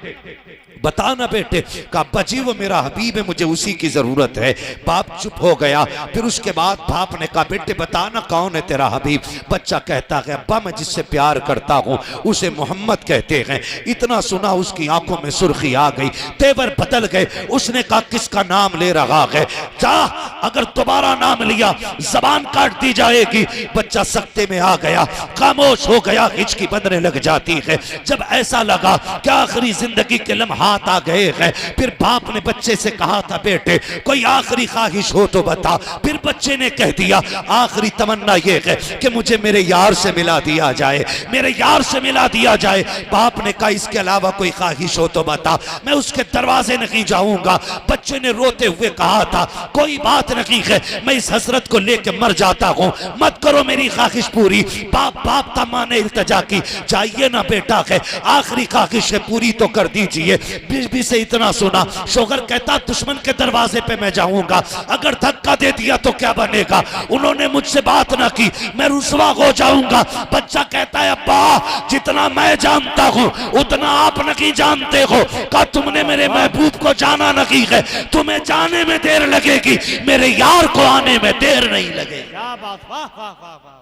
Speaker 1: बताना बेटे। का बची वो मेरा हबीब है, मुझे उसी की जरूरत है। बाप चुप हो गया। फिर उसके बाद बाप ने कहा बेटे बताना कौन है तेरा हबीब। बच्चा कहता है अब्बा मैं जिससे प्यार करता हूँ उसे मोहम्मद कहते हैं। इतना सुना उसकी आंखों में सुर्खी आ गई, तेवर बदल गए। उसने कहा किसका नाम ले रहा है, जा अगर दोबारा नाम लिया जबान काट दी जाएगी। बच्चा सख्ते में आ गया, खामोश हो गया, हिचकी बंधने लग जाती है। जब ऐसा लगा क्या आखिरी जिंदगी के लम्हा आ गए हैं, फिर बाप ने बच्चे से कहा था बेटे कोई आखिरी ख्वाहिश हो तो बता। फिर बच्चे ने कह दिया आखिरी तमन्ना यह है कि मुझे मेरे यार से मिला दिया जाए, मेरे यार से मिला दिया जाए। बाप ने कहा इसके अलावा कोई ख्वाहिश हो तो बता, मैं उसके दरवाजे नहीं जाऊंगा। बच्चे ने रोते हुए कहा था कोई बात नहीं है, मैं इस हसरत को लेकर मर जाता हूं, मत करो मेरी ख्वाहिश पूरी। बाप तमा ने इल्तजा की, चाहिए ना बेटा है आखिरी ख्वाहिश है पूरी तो कर दीजिए। बीबी से इतना सुना, शोहर कहता दुश्मन के दरवाजे पे मैं जाऊंगा, अगर धक्का दे दिया तो क्या बनेगा, उन्होंने मुझसे बात ना की मैं रुसवा हो जाऊंगा। बच्चा कहता है अब्बा जितना मैं जानता हूं उतना आप नहीं जानते हो, का तुमने मेरे महबूब को जाना नहीं है, तुम्हें जाने में देर लगेगी, मेरे यार को आने में देर नहीं लगेगी।
Speaker 2: क्या बात, वाह वाह वाह वाह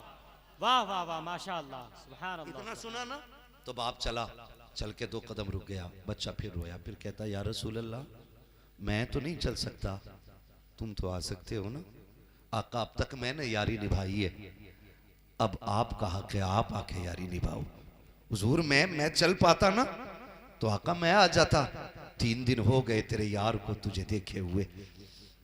Speaker 2: वाह वाह वाह माशाअल्लाह सुभान अल्लाह।
Speaker 1: इतना सुना ना तो बाप चला, चल के 2 कदम रुक गया। बच्चा फिर रोया, फिर कहता या रसूल अल्लाह मैं तो नहीं चल सकता, तुम तो आ सकते हो ना। आका अब तक मैंने यारी निभाई है, अब आप कहा कि आप आके यारी निभाओ। हुजूर मैं चल पाता ना तो आका मैं आ जाता, 3 दिन हो गए तेरे यार को तुझे देखे हुए,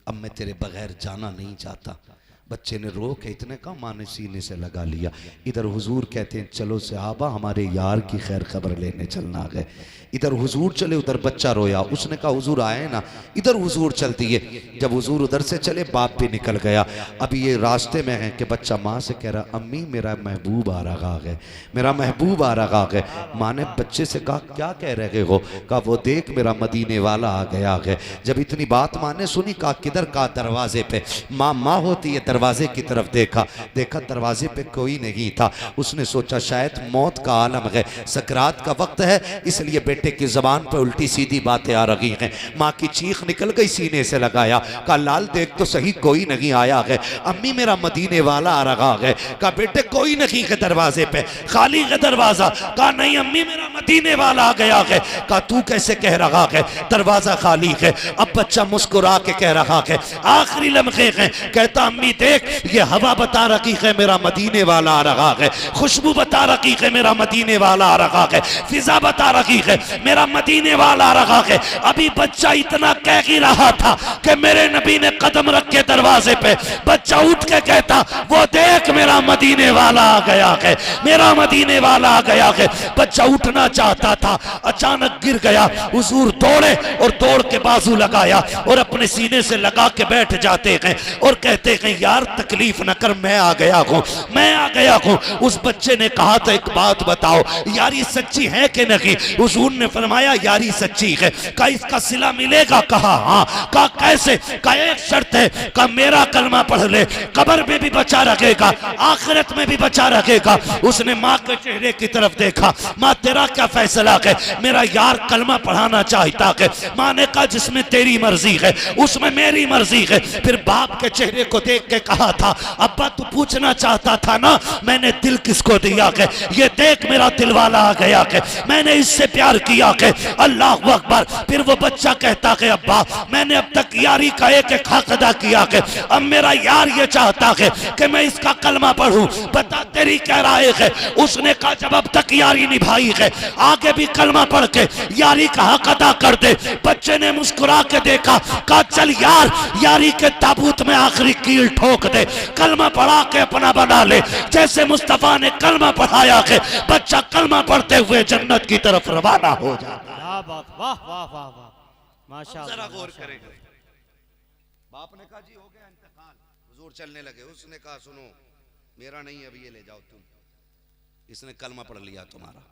Speaker 1: अब मैं तेरे बगैर जाना नहीं चाहता। बच्चे ने रो के इतने का माँ ने सीने से लगा लिया। इधर हुजूर कहते हैं चलो सहाबा हमारे यार की खैर खबर लेने चलना है। इधर हुजूर चले, उधर बच्चा रोया। उसने कहा हुजूर आए ना, इधर हुजूर चल दिए। जब हुजूर उधर से चले बाप भी निकल गया। अभी ये रास्ते में है कि बच्चा माँ से कह रहा अम्मी मेरा महबूब आ रहा है, मेरा महबूब आ रहा है। माँ ने बच्चे से कहा क्या कह रहे हो, कहा वो देख मेरा मदीने वाला आ गया है। जब इतनी बात माँ ने सुनी कहा किधर, कहा दरवाजे पे। माँ होती है दरवाजे की तरफ देखा, देखा दरवाजे पे कोई नहीं था। उसने सोचा शायद मौत का आलम है, सकरात का वक्त है, इसलिए बेटे की जबान पे उल्टी सीधी बातें आ रही हैं। माँ की चीख निकल गई, सीने से लगाया, कहा लाल देख तो सही कोई नहीं आया है, अम्मी मेरा मदीने वाला आ रहा है। कहा बेटे कोई नहीं है दरवाजे पे, खाली है दरवाजा। कहा नहीं अम्मी मेरा मदीने वाला आ गया है। कहा तू कैसे कह रहा है, दरवाजा खाली है। अब बच्चा मुस्कुरा के कह रहा है आखिरी लम्हे हैं, कहता अम्मी देख ये हवा बता रही है मेरा मदीने वाला आ रहा है, खुशबू बता रही है मेरा मदीने वाला आ रहा है, फिजा बता रही है मेरा मदीने वाला आ रहा है। अभी बच्चा इतना कह ही रहा था कि मेरे नबी ने कदम रखे दरवाजे पे। बच्चा उठ के कहता वो देख मेरा मदीने वाला आ गया है, मेरा मदीने वाला आ गया है। बच्चा उठना चाहता था, अचानक गिर गया। हुजूर दौड़े और दौड़ के बाजू लगाया और अपने सीने से लगा के बैठ जाते हैं और कहते हैं यार तकलीफ न कर, मैं आ गया हूँ, मैं आ गया हूँ। उस बच्चे ने कहा था एक बात बताओ यारी सच्ची है कि नहीं। हुजूर ने फरमाया यारी सच्ची है। का इसका सिला मिलेगा, कहा हाँ। का कैसे, का एक शर्त है, का मेरा कलमा पढ़ ले, कब्र में भी बचा रखेगा, आखिरत में भी बचा रखेगा। उसने माँ के चेहरे की तरफ देखा, माँ तेरा क्या क्या फैसला है, मेरा यार कलमा पढ़ाना चाहता है। माँ ने कहा जिसमें तेरी मर्जी है उसमें मेरी मर्जी है। फिर बाप के चेहरे को देख के कहा था, अब्बा तू पूछना चाहता था ना मैंने दिल किसको दिया है, ये देख मेरा दिल वाला आ गया है, मैंने इससे प्यार किया है। अल्लाह अकबर। फिर वो बच्चा कहता है, अब्बा मैंने अब तक यारी का एक एक हक अदा किया है, अब मेरा यार ये चाहता है कि मैं इसका कलमा पढ़ूं, बता तेरी क्या राय है। उसने कहा जब अब तक यारी निभाई है आगे भी कलमा पढ़ के यारी का हक अदा कर दे। बच्चे ने मुस्कुरा के देखा, कहा चल यार यारी के ताबूत में आखिरी कील ठोक दे, कलमा पढ़ा के अपना बना ले। जैसे मुस्तफा ने कलमा पढ़ाया है बच्चा कलमा पढ़ते हुए जन्नत की तरफ रवाना हो जाता।
Speaker 2: क्या बात, वाह वाह वाह वाह, माशाअल्लाह।
Speaker 1: जरा गौर करेगा। बाप ने कहा जी हो गया इंतकाल, हुजूर चलने लगे। उसने कहा सुनो मेरा नहीं अभी ये ले जाओ तुम, इसने कलमा पढ़ लिया तुम्हारा।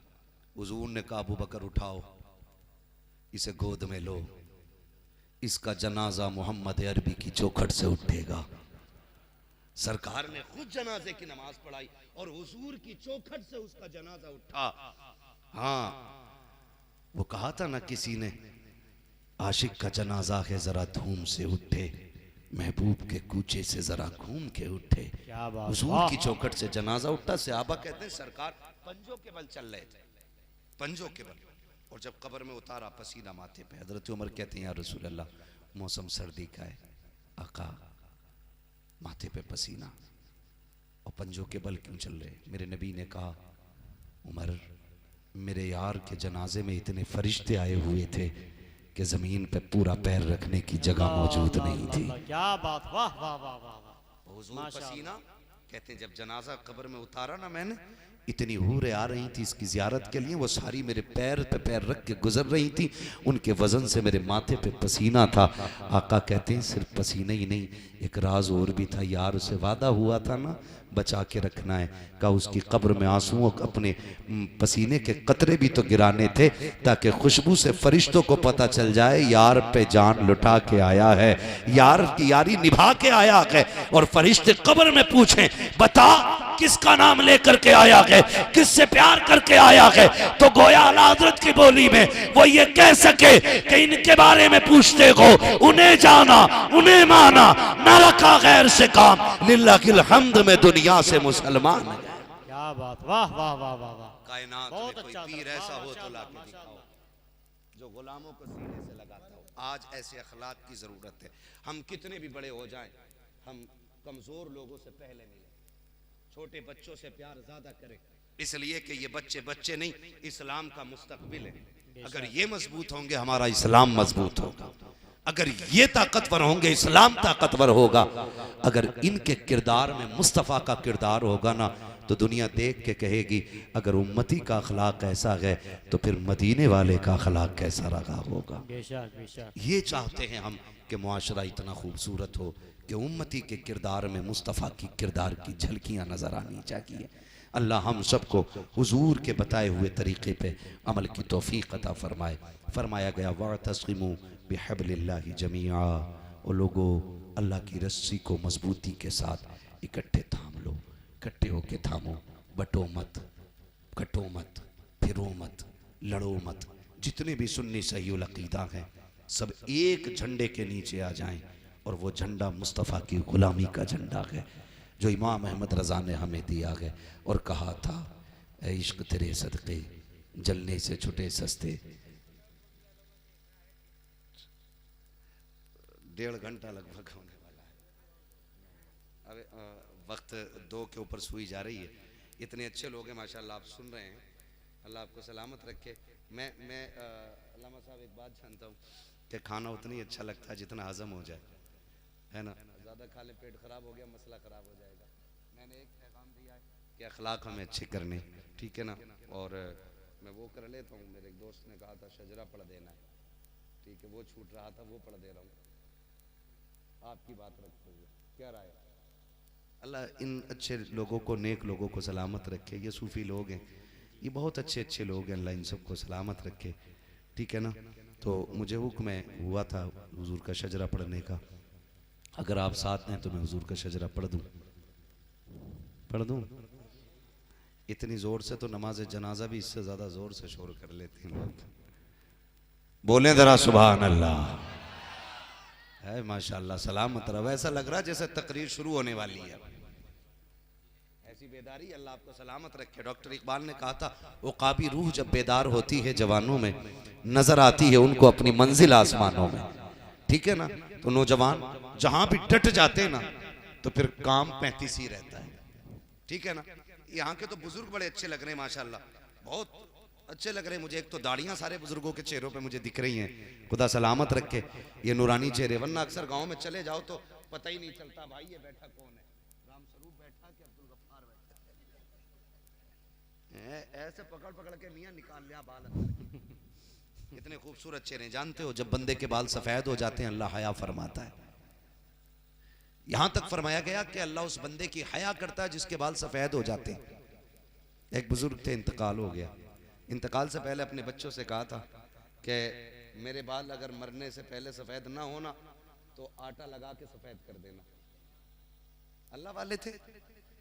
Speaker 1: हुजूर ने कहा अबू बकर उठाओ इसे गोद में लो, इसका जनाजा मोहम्मद अरबी की चौखट से उठेगा। सरकार ने खुद जनाजे की नमाज पढ़ाई और हुजूर की चौखट से उसका जनाजा उठा। हाँ वो कहा था ना किसी ने, आशिक का जनाजा है जरा धूम से उठे, महबूब के कूचे से जरा घूम के उठे। हुजूर की चौखट से जनाजा उठा। सहाबा कहते हैं सरकार पंजों के बल चल रहे थे, पंजों के बल। और जब कब्र में उतारा पसीना माथे पे, हजरत उमर कहते हैं या रसूल अल्लाह मौसम सर्दी का है, आका माथे पे पसीना और पंजों के बल क्यों चल रहे। मेरे नबी ने कहा उमर मेरे यार के जनाजे में इतने फरिश्ते आए हुए थे कि जमीन पे पूरा पैर रखने की जगह मौजूद नहीं थी।
Speaker 2: क्या बात, वाह वाह वाह वाह।
Speaker 1: हुजूर पसीना कहते हैं जब जनाजा कब्र में उतारा ना मैंने, इतनी हूरें आ रही थी इसकी जियारत के लिए, वो सारी मेरे पैर पे पैर रख के गुजर रही थी, उनके वजन से मेरे माथे पे पसीना था। आका कहते हैं सिर्फ पसीना ही नहीं एक राज और भी था, यार उसे वादा हुआ था ना बचा के रखना है। कहा उसकी कब्र में आंसुओं अपने पसीने के कतरे भी तो गिराने थे ताकि खुशबू से फरिश्तों को पता चल जाए यार पे जान लुटा के आया है, यार की यारी निभा के आया है। और फरिश्ते कब्र में पूछें बता किसका नाम लेकर के आया है, किससे प्यार करके आया है, तो गोया आला हज़रत की बोली में वो ये कह सके कि इनके बारे में पूछते हो, उन्हें जाना उन्हें माना, न रखा गैर से काम, लिल्लाहिल हम्द में दुनिया से मुसलमान।
Speaker 2: क्या बात, वाह वाह वाह वाह वाह।
Speaker 1: कायनात में कोई पीर ऐसा हो तो लाके दिखाओ जो गुलामों को सीने से लगाता हो। आज ऐसे अखलाक की जरूरत है। हम कितने भी बड़े हो जाएं, हम कमजोर लोगों से पहले मिले, छोटे बच्चों से प्यार ज्यादा करें, इसलिए कि ये बच्चे बच्चे नहीं इस्लाम का मुस्तकबिल है। अगर ये मजबूत होंगे हमारा इस्लाम मजबूत होगा, अगर ये ताकतवर होंगे इस्लाम ताकतवर होगा। अगर इनके किरदार में मुस्तफ़ा का किरदार होगा ना तो दुनिया देख के कहेगी अगर उम्मती का अखलाक ऐसा है तो फिर मदीने वाले का अखलाक कैसा रहा होगा।
Speaker 2: बेशक बेशक।
Speaker 1: ये चाहते हैं हम कि मुआशरा इतना खूबसूरत हो कि उम्मती के किरदार में मुस्तफ़ा की किरदार की झलकियाँ नज़र आनी चाहिए। अल्लाह हम सबको हुजूर के बताए हुए तरीक़े पे अमल की तौफ़ीक़ अता फरमाए। फरमाया गया वअतसिमू बिहब्लिल्लाहि जमीआ, और लोगों अल्लाह की रस्सी को मजबूती के साथ इकट्ठे थाम लो, इकट्ठे होके थामो, बटो मत, कटो मत, फिरो मत, लड़ो मत। जितने भी सुन्नी सहीउल अक़ीदा हैं सब एक झंडे के नीचे आ जाएं, और वो झंडा मुस्तफ़ा की ग़ुलामी का झंडा है जो इमाम अहमद रज़ा ने हमें दिया है और कहा था ऐ इश्क तेरे सदक़े जलने से छुटे सस्ते। 1.5 घंटा लगभग होने वाला है। अब वक्त 2 के ऊपर सुई जा रही है। इतने अच्छे लोग हैं माशाल्लाह, आप सुन रहे हैं, अल्लाह आपको सलामत रखे। मैं अल्लामा साहब एक बात जानता हूँ कि खाना उतना ही अच्छा लगता है जितना हजम हो जाए, है ना। ज़्यादा खा ले पेट खराब हो गया मसला खराब हो जाएगा। मैंने एक पैगाम दिया है कि अखलाक हमें अच्छे करने, ठीक है ना। और मैं वो कर लेता हूँ, मेरे एक दोस्त ने कहा था शजरा पढ़ देना है, ठीक है, वो छूट रहा था वो पढ़ दे रहा हूँ आपकी बात रखते हुए। क्या राय? अल्लाह इन अच्छे लोगों को, नेक लोगों को सलामत रखे। ये सूफ़ी लोग हैं, ये बहुत अच्छे अच्छे लोग हैं, अल्लाह इन सबको सलामत रखे, ठीक है ना। तो मुझे हुक्म हुआ था हुजूर का शजरा पढ़ने का, अगर आप साथ हैं तो मैं हुजूर का शजरा पढ़ दूं? इतनी जोर से तो नमाज जनाजा भी इससे ज्यादा जोर से शोर कर लेते हैं लोग। बोले जरा सुभान अल्लाह। है माशाल्लाह, सलामत रहो। ऐसा लग रहा जैसे तकरीर शुरू होने वाली है। ऐसी बेदारी, अल्लाह आपको सलामत रखे। डॉक्टर इकबाल ने कहा था, वो काबी रूह जब बेदार होती है जवानों में, नजर आती है उनको अपनी मंजिल आसमानों में। ठीक है ना। तो नौजवान जहां भी डट जाते हैं ना, तो फिर काम 35 ही रहता है। ठीक है ना। यहाँ के तो बुजुर्ग बड़े अच्छे लग रहे हैं माशाल्लाह, बहुत अच्छे लग रहे हैं मुझे। एक तो दाढ़ियां सारे बुजुर्गों के चेहरों पे मुझे दिख रही हैं। खुदा सलामत रखे ये नूरानी चेहरे, वरना अक्सर गांव में चले जाओ तो पता ही नहीं चलता भाई ये बैठा कौन है, राम स्वरूप बैठा कि अब्दुल गफ्फार बैठा। ऐसे पकड़ पकड़ के मियां निकाल लिया बाल। इतने खूबसूरत चेहरे। जानते हो जब बंदे के बाल सफेद हो जाते हैं अल्लाह हया फरमाता है। यहां तक फरमाया गया कि अल्लाह उस बंदे की हया करता है जिसके बाल सफेद हो जाते हैं। एक बुजुर्ग थे, इंतकाल हो गया। इंतकाल से पहले अपने बच्चों से कहा था कि मेरे बाल अगर मरने से पहले सफेद ना होना तो आटा लगा के सफेद कर देना। अल्लाह वाले थे।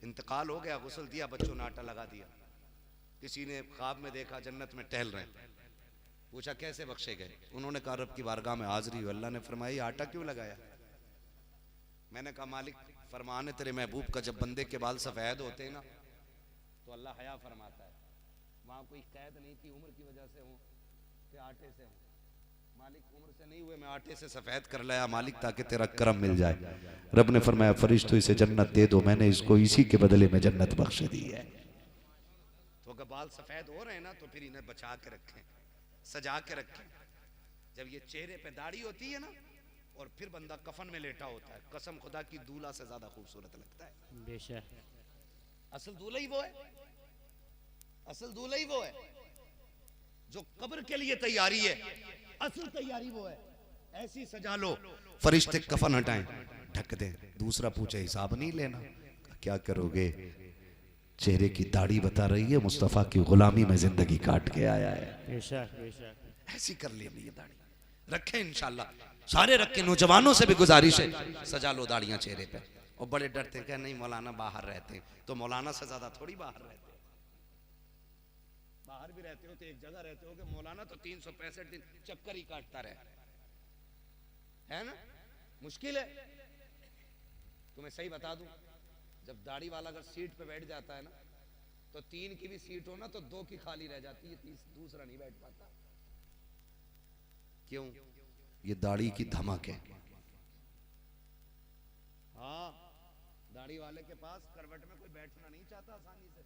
Speaker 1: इंतकाल हो गया, गुस्ल दिया, बच्चों ने आटा लगा दिया। किसी ने ख्वाब में देखा जन्नत में टहल रहे हैं, पूछा कैसे बख्शे गए? उन्होंने कहा रब की बारगाह में हाजिरी हुई। अल्लाह ने फरमाया आटा क्यों लगाया? मैंने कहा मालिक फरमान है तेरे महबूब का, जब बंदे के बाल सफेद होते हैं ना तो अल्लाह हया फरमाता है। वहां कोई कैद नहीं थी उम्र की वजह से हूँ कि आटे से हूँ। मालिक उम्र से नहीं हुए, मैं आटे से सफेद कर लाया मालिक ताकि तेरा करम मिल जाए। रब ने फरमाया फरिश्तों इसे जन्नत दे दो, मैंने इसको इसी के बदले में जन्नत बख्श दी है। तो अगर बाल सफेद हो रहे हैं ना तो फिर इन्हें बचा के रखें, सजा के रखें। जब ये चेहरे पे दाढ़ी होती है ना और फिर बंदा कफन में लेटा होता है, कसम खुदा की दूल्हा से ज्यादा खूबसूरत लगता है।
Speaker 2: बेशक
Speaker 1: असल दूल्हा ही वो है, असल दूल्हा ही वो है जो कब्र के लिए तैयारी है। असल तैयारी वो है। ऐसी सजा लो, फरिश्ते कफन हटाएं, ढक दें। दूसरा पूछे हिसाब नहीं लेना, क्या करोगे? चेहरे की दाढ़ी बता रही है मुस्तफा की गुलामी में जिंदगी काट के आया है।
Speaker 2: बेशक बेशक
Speaker 1: ऐसी कर ली ये दाढ़ी रखें इंशाल्लाह, सारे रखें। नौजवानों से भी गुजारिश है सजा लो दाढ़ियां चेहरे पे। और बड़े डरते हैं नहीं मौलाना बाहर रहते हैं, तो मौलाना से ज्यादा थोड़ी बाहर रहते हैं। बाहर भी रहते हो तो एक जगह रहते हो कि मौलाना तो 365 दिन चक्कर ही काटता रहे, है ना। मुश्किल है। तुम्हें सही बता दूं, जब दाढ़ी वाला अगर सीट पे बैठ जाता है ना तो 3 की भी सीट हो ना तो 2 की खाली रह जाती है, दूसरा नहीं बैठ पाता। क्यों? ये दाढ़ी की धमक है। हाँ, दाढ़ी वाले के पास करवट में कोई बैठना नहीं चाहता आसानी से।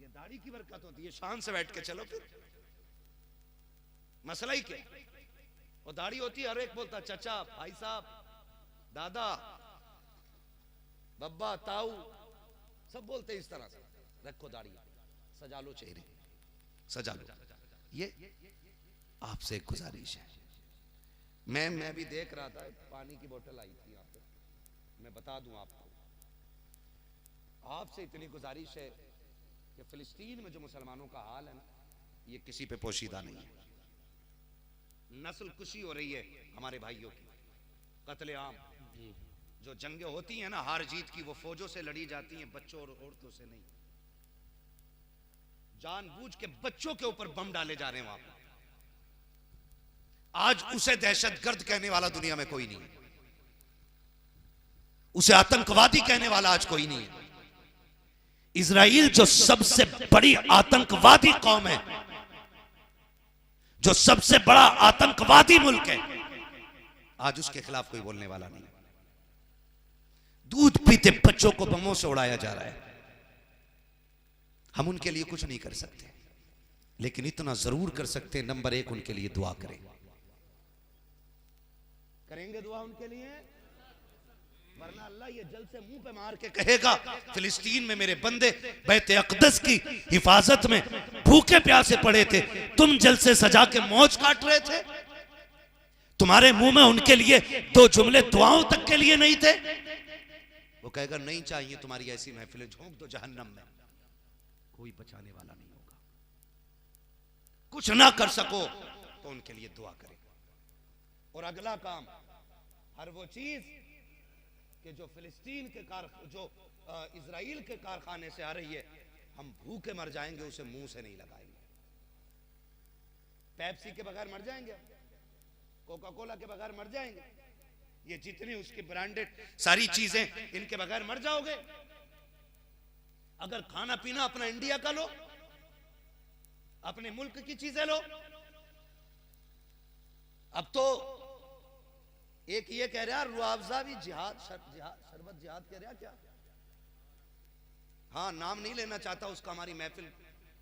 Speaker 1: ये दाढ़ी की बरकत होती है, शान से बैठ के चलो। फिर मसला ही क्या? वो दाढ़ी होती है, हर एक बोलता चचा, भाई साहब, दादा, बब्बा, ताऊ, सब बोलते इस तरह से। रखो दाढ़ी, सजा लो चेहरे, सजा लो। ये आपसे एक गुजारिश है। मैं भी देख रहा था, पानी की बोतल आई थी यहाँ पे, मैं बता दूं आपको। आपसे इतनी गुजारिश है कि फिलिस्तीन में जो मुसलमानों का हाल है ना, ये किसी पे पोशीदा नहीं है। नस्ल कुशी हो रही है हमारे भाइयों की, कत्लेआम। जो जंगें होती हैं ना हार जीत की, वो फौजों से लड़ी जाती हैं, बच्चों और औरतों से नहीं। जानबूझ के बच्चों के ऊपर बम डाले जा रहे हैं वहां पर। आज उसे दहशतगर्द कहने वाला दुनिया में कोई नहीं है, उसे आतंकवादी कहने वाला आज कोई नहीं है। इजराइल जो सबसे बड़ी आतंकवादी कौम है, जो सबसे बड़ा आतंकवादी मुल्क है, आज उसके खिलाफ कोई बोलने वाला नहीं। दूध पीते बच्चों को बमों से उड़ाया जा रहा है। हम उनके लिए कुछ नहीं कर सकते, लेकिन इतना जरूर कर सकते हैं, नंबर 1 उनके लिए दुआ करें। करेंगे दुआ उनके लिए, वरना अल्लाह ये जल से मुंह पे मार के कहेगा फिलिस्तीन में मेरे बंदे बैत अक़दस की हिफाजत में भूखे प्यासे पड़े थे, तुम जल से सजा के मौज काट रहे थे, तुम्हारे मुंह में उनके लिए 2 जुमले दुआओं तक के लिए नहीं थे। वो कहेगा नहीं चाहिए तुम्हारी ऐसी महफिलें, झोंक दो जहन्नम में, कोई बचाने वाला नहीं होगा। कुछ ना कर सको तो उनके लिए दुआ करें। और अगला काम, हर वो चीज कि जो फिलिस्तीन के जो इजराइल के कारखाने से आ रही है, हम भूखे मर जाएंगे, उसे मुंह से नहीं लगाएंगे। पेप्सी के बगैर मर जाएंगे, कोका कोला के बगैर मर जाएंगे, ये जितनी उसकी ब्रांडेड सारी चीजें, इनके बगैर मर जाओगे। अगर खाना पीना अपना इंडिया का लो, अपने मुल्क की चीजें लो। अब तो एक ये कह रहा रुआवजा भी जिहाद, शरबत जिहाद कह रहा क्या? हाँ, नाम नहीं लेना चाहता उसका, हमारी महफिल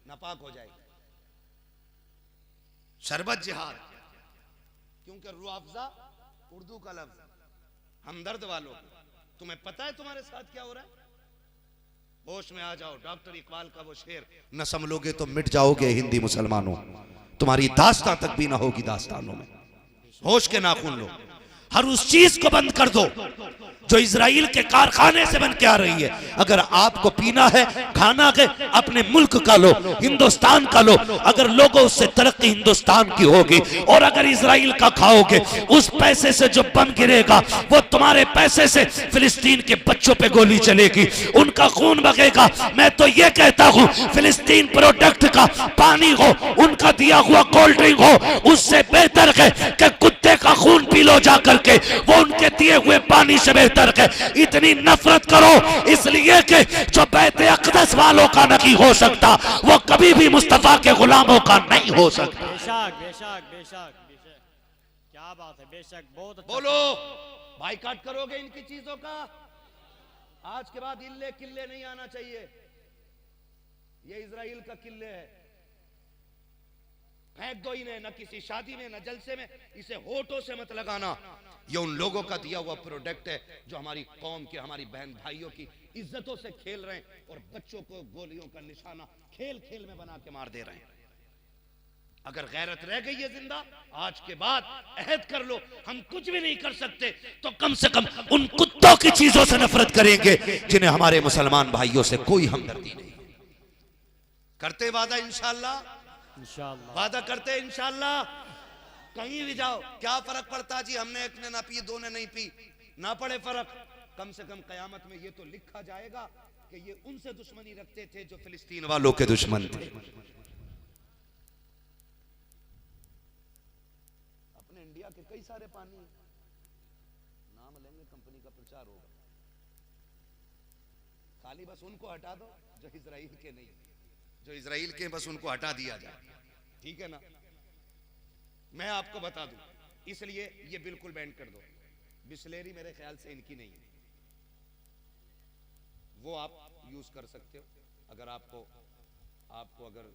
Speaker 1: नापाक हो जाएगी। शरबत जिहाद, क्योंकि रुआवजा उर्दू का लफ्ज, हमदर्द वालों। तुम्हें पता है तुम्हारे साथ क्या हो रहा है? होश में आ जाओ। डॉक्टर इकबाल का वो शेर, न संभलोगे तो मिट जाओगे हिंदी मुसलमानों, तुम्हारी दास्तां तक भी ना होगी दास्तानों में। होश के नाखून लो, हर उस चीज को बंद कर दो जो इजराइल के कारखाने से बन के आ रही है। अगर आपको पीना है, खाना है, अपने मुल्क का लो, हिंदुस्तान का लो। अगर लोगों उससे तरक्की हिंदुस्तान की होगी, और अगर इजराइल का खाओगे, उस पैसे से जो बम गिरेगा वो तुम्हारे पैसे से फिलिस्तीन के बच्चों पे गोली चलेगी, उनका खून बगेगा। मैं तो ये कहता हूँ, फिलिस्तीन प्रोडक्ट का पानी हो, उनका दिया हुआ कोल्ड ड्रिंक हो, उससे बेहतर है कि कुत्ते का खून पी लो जा करके, वो उनके दिए हुए पानी से बेहतर है। इतनी नफरत करो इसलिए कि जो बैत अक़दस वालों का नहीं हो सकता, वो कभी भी मुस्तफा के गुलामों का नहीं हो सकता।
Speaker 2: बेशक बेशक बेशक बेशक, क्या बात है, बेशक, बहुत अच्छा।
Speaker 1: बोलो, बाइकाट करोगे इनकी चीजों का? आज के बाद इल्ले किल्ले नहीं आना चाहिए। ये इजराइल का किल्ले है, फेंक दो इन्हें, न किसी शादी में, न जलसे में, इसे होठों से मत लगाना। ये उन लोगों का दिया हुआ प्रोडक्ट है जो हमारी कौम के, हमारी बहन भाइयों की इज्जतों से खेल रहे हैं, और बच्चों को गोलियों का निशाना खेल खेल में बना के मार दे रहे हैं। अगर गैरत रह गई है जिंदा, आज के बाद अहद कर लो, हम कुछ भी नहीं कर सकते तो कम से कम उन कुत्तों की चीजों से नफरत करेंगे जिन्हें हमारे मुसलमान भाइयों से कोई हमदर्दी नहीं। करते वादा इंशाअल्लाह,
Speaker 2: इंशाअल्लाह
Speaker 1: वादा करते इंशाअल्लाह। कहीं भी जाओ, क्या फर्क पड़ता जी, हमने एक ने ना पी, दो ने नहीं पी, ना पड़े फर्क। कम से कम कयामत में ये तो लिखा जाएगा कि ये उनसे दुश्मनी रखते थे जो फिलिस्तीन वालों के दुश्मन थे। अपने इंडिया के कई सारे पानी, नाम लेंगे, कंपनी का प्रचार होगा, खाली बस उनको हटा दो जो इजराइल के नहीं, जो इजराइल के बस उनको हटा दिया जाए, ठीक है ना? मैं आपको बता दूं, इसलिए ये बिल्कुल बैन कर दो। बिस्लेरी मेरे ख्याल से इनकी नहीं है, वो आप यूज कर सकते हो। अगर आपको अगर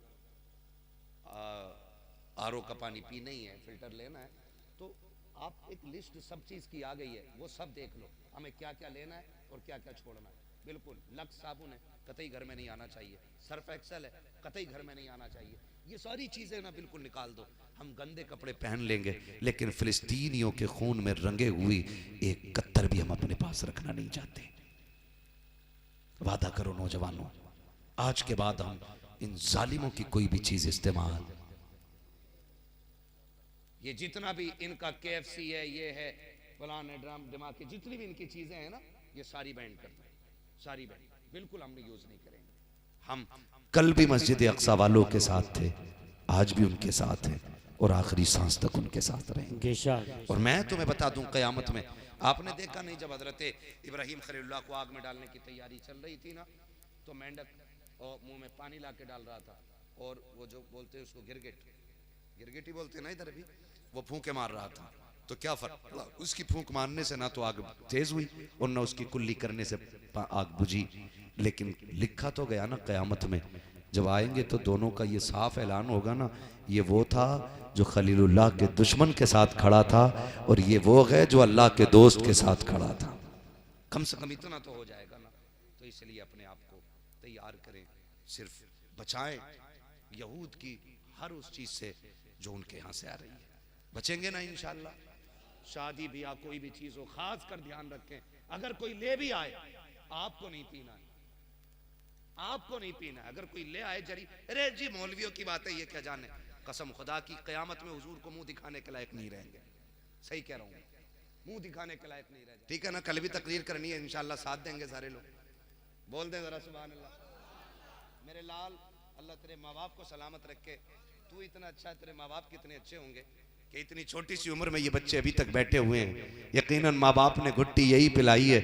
Speaker 1: आरओ का पानी पी नहीं है, फिल्टर लेना है, तो आप एक लिस्ट सब चीज की आ गई है, वो सब देख लो, हमें क्या क्या लेना है और क्या क्या छोड़ना है। बिल्कुल, लक्स साबुन है, कतई घर में नहीं आना चाहिए। सर्फ एक्सेल है, कतई घर में नहीं आना चाहिए। ये सारी चीजें ना बिल्कुल निकाल दो। हम गंदे कपड़े पहन लेंगे, लेकिन फिलिस्तीनियों के खून में रंगे हुई एक कत्तर भी हम अपने पास रखना नहीं चाहते। वादा करो नौजवानों, आज के बाद हम इन जालिमों की कोई भी चीज इस्तेमाल, ये जितना भी इनका KFC है, ये है फलान है, ड्राम दिमाग की जितनी भी इनकी चीजें हैं ना, ये सारी बैंड करते हैं, सारी बैंड, बिल्कुल हमने यूज नहीं करेंगे। हम कल भी मस्जिद अक्सा वालों के साथ थे, आज भी उनके साथ हैं, और आखिरी सांस तक उनके साथ रहेंगे। और मैं तुम्हें बता दूं, कयामत में आपने देखा नहीं, जब हजरत इब्राहिम खलीलुल्लाह को आग में डालने की तैयारी चल रही थी ना, तो मेंढक और मुंह में पानी ला के डाल रहा था, और वो जो बोलते हैं उसको गिरगिट ही बोलते हैं ना इधर भी, वो फूंके मार रहा था। तो क्या फर्क पड़ा? उसकी फूंक मारने से ना तो आग तेज हुई और ना उसकी कुल्ली करने से आग बुझी। लेकिन लिखा तो गया ना, कयामत में जब आएंगे तो दोनों का ये साफ ऐलान होगा ना, ये वो था जो खलीलुल्लाह के दुश्मन के साथ खड़ा था, और ये वो है जो अल्लाह के दोस्त के साथ खड़ा था। कम से कम इतना तो हो जाएगा ना। तो इसलिए अपने आप को तैयार करें, सिर्फ बचाएं यहूद की हर उस चीज से जो उनके यहाँ से आ रही है। बचेंगे ना इंशाअल्लाह। शादी ब्याह कोई भी चीज हो, खास कर ध्यान रखें, अगर कोई ले भी आए, आपको नहीं पीना है, आपको नहीं पीना है। अगर कोई ले आए जरी, अरे जी मौलवियों की बात है, ये क्या जाने, कसम खुदा की कयामत में हुजूर को मुंह दिखाने के लायक नहीं रहेंगे। सही कह रहा हूँ, मुंह दिखाने के लायक नहीं रहेंगे। ठीक है ना? कल भी तकरीर करनी है इंशाअल्लाह, साथ देंगे सारे लोग, बोल दें जरा सुभान अल्लाह। मेरे लाल, अल्लाह तेरे माँ बाप को सलामत रखे। तू इतना अच्छा है, तेरे माँ बाप कितने अच्छे होंगे कि इतनी छोटी सी उम्र में ये बच्चे अभी तक बैठे हुए हैं। यकीनन माँ बाप ने घुट्टी यही पिलाई है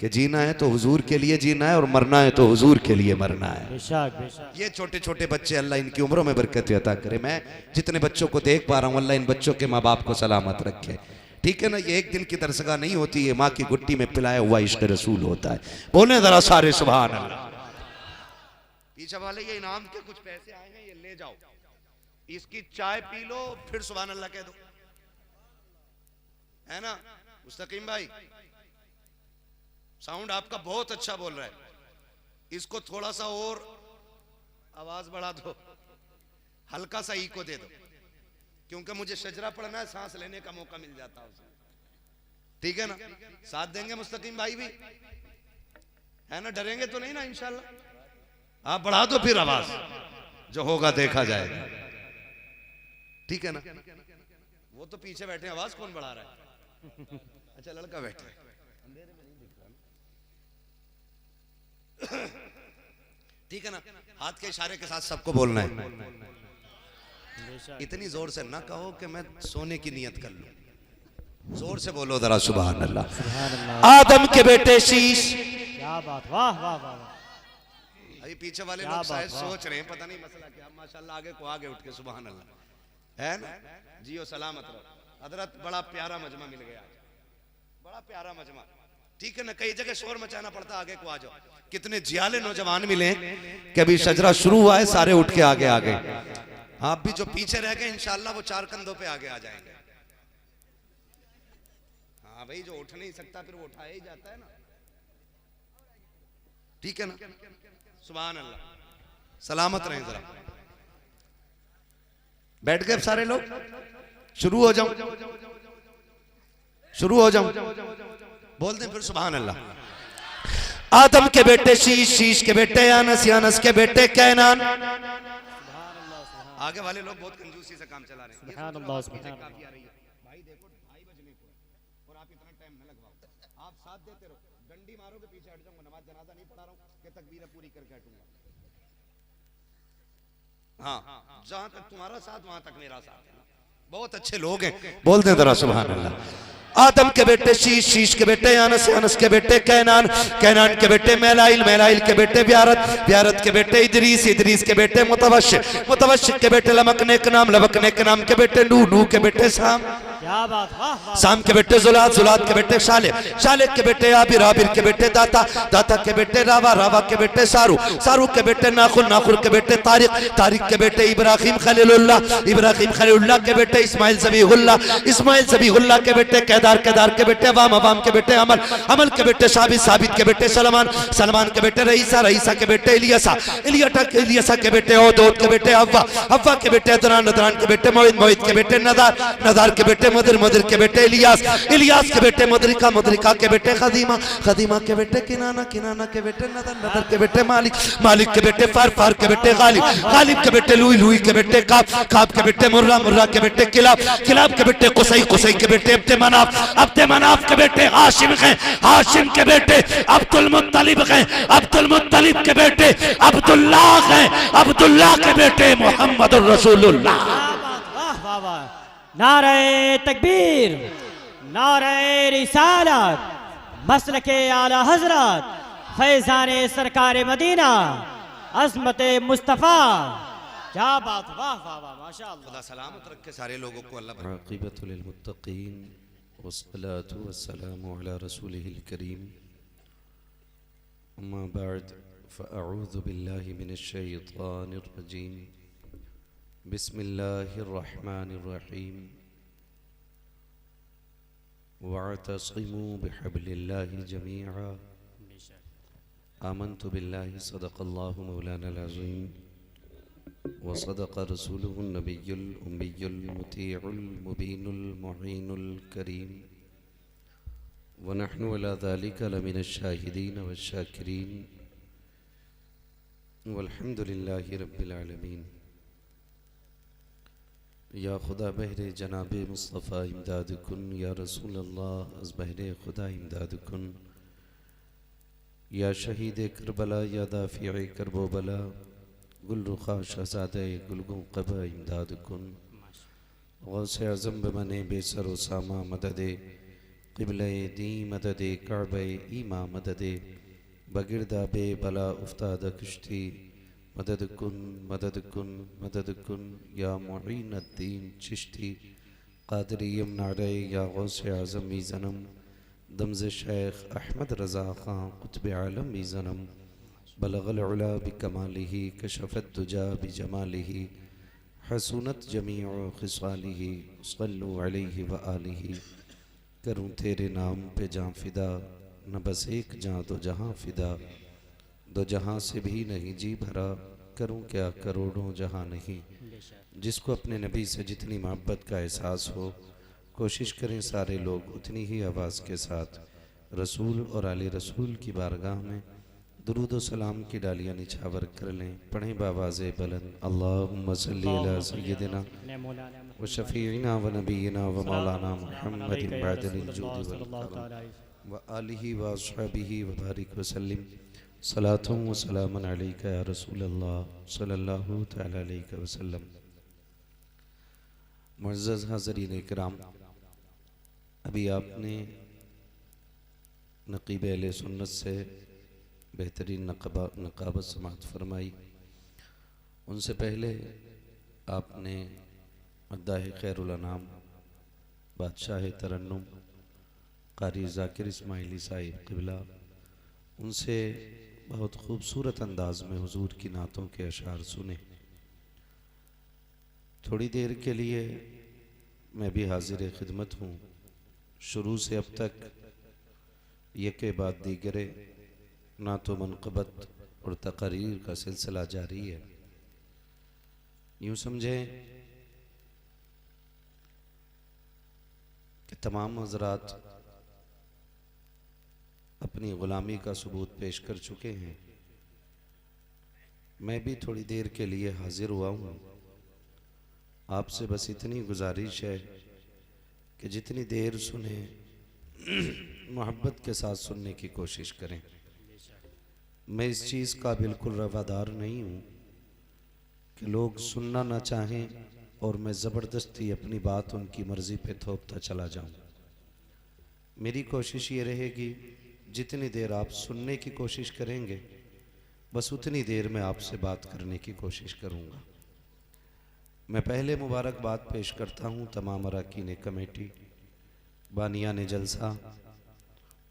Speaker 1: कि जीना है तो हुजूर के लिए जीना है और मरना है तो हुजूर के लिए मरना है।
Speaker 2: बेशक बेशक।
Speaker 1: ये छोटे छोटे बच्चे, अल्लाह इनकी उम्रों में बरकत अता करे। मैं जितने बच्चों को देख पा रहा हूँ, अल्लाह इन बच्चों के माँ बाप को सलामत रखे। ठीक है ना, ये एक दिन की दरसगाह नहीं होती है, माँ की गुट्टी में पिलाया हुआ इश्क रसूल होता है। बोले जरा सारे सुभान अल्लाह। पीछे वाले ये इनाम के कुछ पैसे आए हैं, ये ले जाओ, इसकी चाय पी लो, फिर सुभान अल्लाह कह दो, है ना मुस्तकीम भाई? साउंड आपका बहुत अच्छा बोल रहा है, इसको थोड़ा सा और आवाज बढ़ा दो, हल्का सा इको दे दो, क्योंकि मुझे शजरा पढ़ना है, सांस लेने का मौका मिल जाता है उसे। ठीक है ना, साथ देंगे मुस्तकीम भाई भी, है ना? डरेंगे तो नहीं ना इंशाल्लाह? आप बढ़ा दो फिर आवाज, जो होगा देखा जाएगा। ठीक है ना? वो तो पीछे बैठे, आवाज कौन बढ़ा रहा है? अच्छा लड़का बैठा है, अंधेरे में नहीं दिख रहा। ठीक है ना, हाथ के इशारे के साथ सबको बोलना है। इतनी जोर से ना कहो कि मैं सोने की नियत कर लूं, जोर से बोलो जरा सुभान अल्लाह। आदम के बेटे शीश,
Speaker 2: क्या बात, वाह वाह वाह।
Speaker 1: अभी पीछे वाले लोग शायद सोच रहे हैं पता नहीं मसला क्या। माशाल्लाह आगे को आगे उठ के सुभान अल्लाह, है ना? जियो सलामत रहो। हजरत बड़ा प्यारा मजमा मिल गया, बड़ा प्यारा मजमा। ठीक है ना, कई जगह शोर मचाना पड़ता, आगे को आ जाओ। कितने जियाले नौजवान मिले कि अभी शजरा शुरू हुआ है, सारे उठ के आगे आ गए। आप भी जो पीछे रह गए इंशाल्लाह वो चार कंधों पे आगे आ जाएंगे। हाँ भाई, जो उठ नहीं सकता फिर वो उठाया ही जाता है ना। ठीक है ना, सुभान अल्लाह। सलामत रहें जरा। बैठ गए सारे लोग? शुरू हो जाओ, शुरू हो जाओ, बोल दें फिर सुभान अल्लाह। आदम के बेटे शीश, शीश के बेटे अनस, अनस के बेटे कैनान। आगे वाले लोग बहुत कंजूसी से काम चला रहे हैं।
Speaker 2: सुभान अल्लाह, सुभान अल्लाह।
Speaker 1: भाई देखो 2:30 बजने को और आप इतना टाइम न लगवाओ, आप साथ देते रहो। डंडी मारोगे पीछे हट जाऊंगा, नमाज जनाजा नहीं पढ़ा रहा हूँ कि तकबीर पूरी करके हटूंगा। हाँ, जहां तक तुम्हारा साथ वहां तक मेरा साथ है। बहुत अच्छे लोग हैं, बोलते हैं जरा सुभान अल्लाह। आदम के बेटे शीश, शीश के बेटे अनस, अनस के बेटे कैनान, कैनान के बेटे मैलाइल, मैलाइल के बेटे ब्यारत, ब्यारत के बेटे इदरीस, इदरीस के बेटे मुतवश्शिर, मुतवश्शिर के बेटे लमकने के नाम, लमकने के नाम के बेटे नूह, नूह के बेटे साम,
Speaker 2: क्या बात, वाह वाह।
Speaker 1: साम के बेटे जुलाद, जुलाद के बेटे शालिक, शालिक के बेटे आबिर, आबिर के बेटे दाता, दाता के बेटे रावा, रावा के बेटे सारू, सारू के बेटे नाखुर, नाखुर के बेटे तारिक, तारिक के बेटे इब्राहिम खलीलुल्लाह, इब्राहिम खलीलुल्लाह के बेटे इस्माइल ज़बीहुल्लाह, इस्माइल ज़बीहुल्लाह के बेटे केदार, केदार के बेटे अवाम, अवाम के बेटे अमल, अमल के बेटे साबित, साबित के बेटे सलमान, सलमान के बेटे रईसा, रईसा के बेटे इलियासा, इलियासा के बेटे ओद, ओद के बेटे हव्वा, हव्वा के बेटे अदनान, अदनान के बेटे मोहित, मोहित के बेटे नदार, नदार के बेटे मदर, मदर के बेटे इलियास, इलियास के बेटे मदरिका, मदरिका के बेटे खदीमा, खदीमा के बेटे किनाना, किनाना के बेटे नदर, नदर के बेटे मालिक, मालिक के बेटे फार, फार के बेटे गालिब, गालिब के बेटे लुई, लुई के बेटे काब, काब के बेटे मुर्रा, मुर्रा के बेटे किलाब, किलाब के बेटे कुसई, कुसई के बेटे अब्दे मनाफ, अब्दे मनाफ के बेटे हाशिम हैं, हाशिम के बेटे अब्दुल मुत्तलिब हैं, अब्दुल मुत्तलिब के बेटे अब्दुल्लाह हैं, अब्दुल्लाह के बेटे मोहम्मद रसूलुल्लाह।
Speaker 2: वाह वाह वाह। नारे तकबीर, नारे रिसालत, मसलके आला हजरत, फैजाने सरकार मदीना, अज़मत मुस्तफ़ा। क्या बात, वाह वाह वाह, माशाअल्लाह।
Speaker 1: खुदा सलामत रखे सारे लोगों को। अल्लाह
Speaker 3: आक़िबतुल मुत्तक़ीन वस्सलातु वस्सलामु अला रसूलिहिल करीम। अम्मा बअद फ़अऊज़ु बिल्लाहि मिनश शैतानिर रजीम। बिस्मिल्लाहिर रहमानिर रहीम। वअतसिमू बिहब्लिल्लाहि जमीअ। आमन्तु बिल्लाहि सदक़ल्लाहु मौलानाल अज़ीम व सदक़ रसूलुहुन नबियुल उम्मियुल मुतीउल मुबीनुल मुईनुल करीम व नहनु अला ज़ालिका लमिनश शाहिदीन वश्शाकिरीन वल्हम्दुलिल्लाहि रब्बिल आलमीन। या खुदा बहरे जनाब मुस्तफ़ा इमदाद कुन, या रसूल अल्लाह अज़ बहरे खुदा इमदाद कुन, या शहीद करबला, या दाफ़िए करबो बला, गुल रुखा शहजादे गुलगुं क़बा इमदाद कुन गौसे आज़म बमने बेसर उसामा मददे क़िबले दी मददे काबे ईमा मददे बगिरदा बे बला उफ्ताद कश्ती मदद कुन मदद कुन मदद कुन या मुईन अद्दीन चिश्ती क़ादरियम नारे या गौसे आज़म मीज़नम दमज़ शेख अहमद रज़ा ख़ां क़ुत्ब आलम मीज़नम बलगल उला बिकमालिही कशफ़त दुजा बिजमालिही हसूनत जमीअ ख़िसालिही सल्लु अलैहि व आलिही। करूँ तेरे नाम पे जाँ फ़िदा न बस एक जाँ दो जहाँ फ़िदा दो जहाँ से भी नहीं जी भरा करूँ क्या करोड़ों जहाँ नहीं। जिसको अपने नबी से जितनी मोहब्बत का एहसास हो कोशिश करें सारे लोग उतनी ही आवाज़ के साथ रसूल और आले रसूल की बारगाह में दुरूद व सलाम की डालियाँ निछावर कर लें। पढ़ें बावाज़े बुलंद अल्लाहुम्मा सल्ली अला सय्यदिना व शफ़ीइना व नबीना व मौलाना मुहम्मदिन बअदल जूद वल करम व आलिहि व अस्हाबिहि व बारिक व सल्लिम सलातुन व सलामुन अलैका या रसूल अल्लाह सल्लल्लाहु तआला अलैहि व सल्लम। मुअज़्ज़ज़ हाज़रीन इकराम, अभी आपने नक़ीब अहले सुन्नत से बेहतरीन नक़ाबत समाअत फरमाई। उनसे पहले आपने मद्दाह खैरुल अनाम बादशाह तरन्नुम क़ारी ज़ाकिर इस्माइली साहिब क़िबला, उनसे बहुत खूबसूरत अंदाज में हुजूर की नातों के अशार सुने। थोड़ी देर के लिए मैं भी हाजिर खिदमत हूँ। शुरू से अब तक एक के बाद दीगरे नातो मनक़बत और तक़रीर का सिलसिला जारी है। यूँ समझें कि तमाम हज़रात अपनी ग़ुलामी का सबूत पेश कर चुके हैं। मैं भी थोड़ी देर के लिए हाजिर हुआ हूँ। आपसे बस इतनी गुजारिश है कि जितनी देर सुने मोहब्बत के साथ सुनने की कोशिश करें। मैं इस चीज़ का बिल्कुल रवादार नहीं हूँ कि लोग सुनना ना चाहें और मैं ज़बरदस्ती अपनी बात उनकी मर्ज़ी पे थोपता चला जाऊँ। मेरी कोशिश ये रहेगी जितनी देर आप सुनने की कोशिश करेंगे बस उतनी देर में आपसे बात करने की कोशिश करूँगा। मैं पहले मुबारकबाद पेश करता हूँ तमाम अरकान कमेटी, बानियान जलसा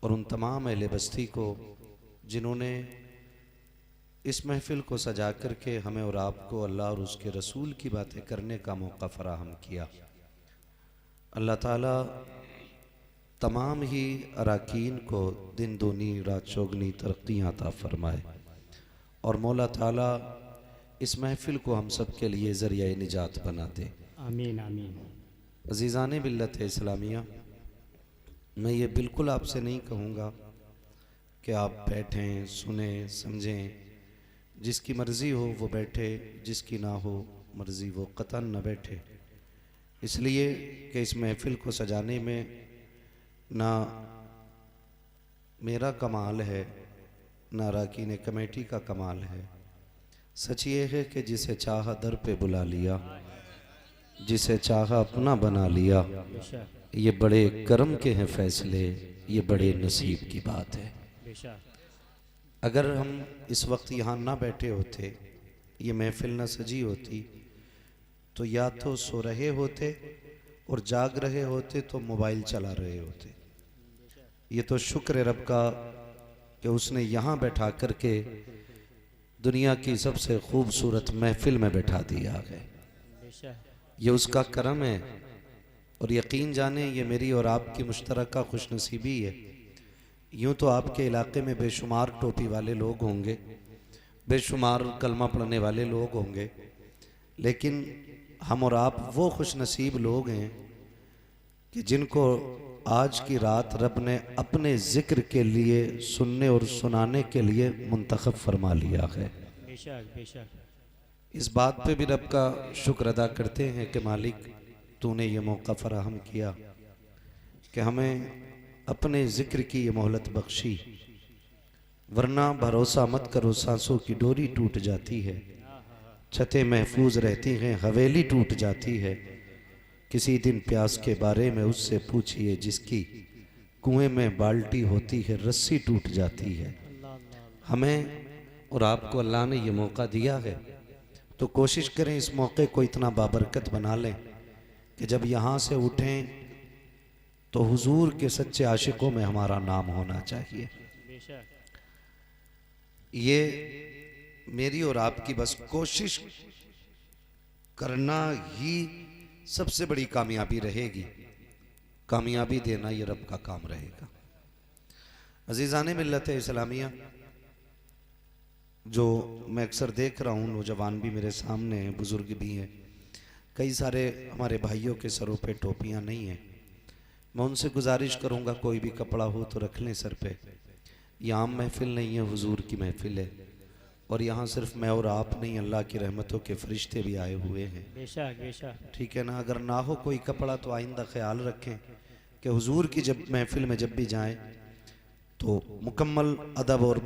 Speaker 3: और उन तमाम अहले बस्ती को जिन्होंने इस महफ़िल को सजा करके हमें और आपको अल्लाह और उसके रसूल की बातें करने का मौका फ़राहम किया। अल्लाह ताला तमाम ही अरकान को दिन दूनी रात चौगनी तरक्कियाँ अता फ़रमाए और मौला ताला इस महफ़िल को हम सब के लिए ज़रिया निजात बना दे।
Speaker 2: आमीन आमीन।
Speaker 3: अज़ीज़ान मिल्लत इस्लामिया, मैं ये बिल्कुल आपसे नहीं कहूँगा कि आप बैठें सुने समझें, जिसकी मर्ज़ी हो वो बैठे, जिसकी ना हो मर्ज़ी वो क़तन न बैठे। इसलिए कि इस महफ़िल को सजाने में ना मेरा कमाल है ना अरकान कमेटी का कमाल है। सच ये है कि जिसे चाहा दर पे बुला लिया, जिसे चाहा अपना बना लिया। ये बड़े करम के हैं फ़ैसले, ये बड़े नसीब की बात है। अगर हम इस वक्त यहाँ ना बैठे होते, ये महफ़िल ना सजी होती, तो या तो सो रहे होते और जाग रहे होते तो मोबाइल चला रहे होते। ये तो शुक्र है रब का कि उसने यहाँ बैठा करके दुनिया की सबसे खूबसूरत महफ़िल में बैठा दिया है। ये उसका करम है और यकीन जाने ये मेरी और आपकी मुश्तरका खुशनसीबी है। यूँ तो आपके इलाके में बेशुमार टोपी वाले लोग होंगे, बेशुमार कलमा पढ़ने वाले लोग होंगे, लेकिन हम और आप वो खुशनसीब लोग हैं कि जिनको आज की रात रब ने अपने ज़िक्र के लिए सुनने और सुनाने के लिए मुंतखब फरमा लिया है।
Speaker 2: बेशक बेशक।
Speaker 3: इस बात पे भी रब का शुक्र अदा करते हैं कि मालिक तूने ये मौका फराहम किया कि हमें अपने ज़िक्र की ये मोहलत बख्शी, वरना भरोसा मत करो सांसों की डोरी टूट जाती है। छतें महफूज रहती हैं, हवेली टूट जाती है। किसी दिन प्यास के बारे में उससे पूछिए, जिसकी कुएं में बाल्टी होती है रस्सी टूट जाती है। हमें और आपको अल्लाह ने ये मौका दिया है, तो कोशिश करें इस मौके को इतना बाबरकत बना लें कि जब यहाँ से उठें तो हुजूर के सच्चे आशिकों में हमारा नाम होना चाहिए। ये मेरी और आपकी बस कोशिश करना ही सबसे बड़ी कामयाबी रहेगी। कामयाबी देना ये रब का काम रहेगा। अजीज़ाने मिल्लत इस्लामिया, जो मैं अक्सर देख रहा हूँ, नौजवान भी मेरे सामने हैं, बुज़ुर्ग भी हैं, कई सारे हमारे भाइयों के सरों पे टोपियाँ नहीं हैं। मैं उनसे गुजारिश करूँगा कोई भी कपड़ा हो तो रख लें सर पे। ये आम महफिल नहीं है, हुजूर की महफिल है, और यहाँ सिर्फ मैं और आप नहीं, अल्लाह की रहमतों के फरिश्ते भी आए हुए हैं।
Speaker 2: बेशक बेशक, ठीक
Speaker 3: है ना। अगर ना हो कोई कपड़ा तो आइंदा ख्याल रखें कि हुजूर की जब महफिल में जब भी जाएं तो मुकम्मल अदब और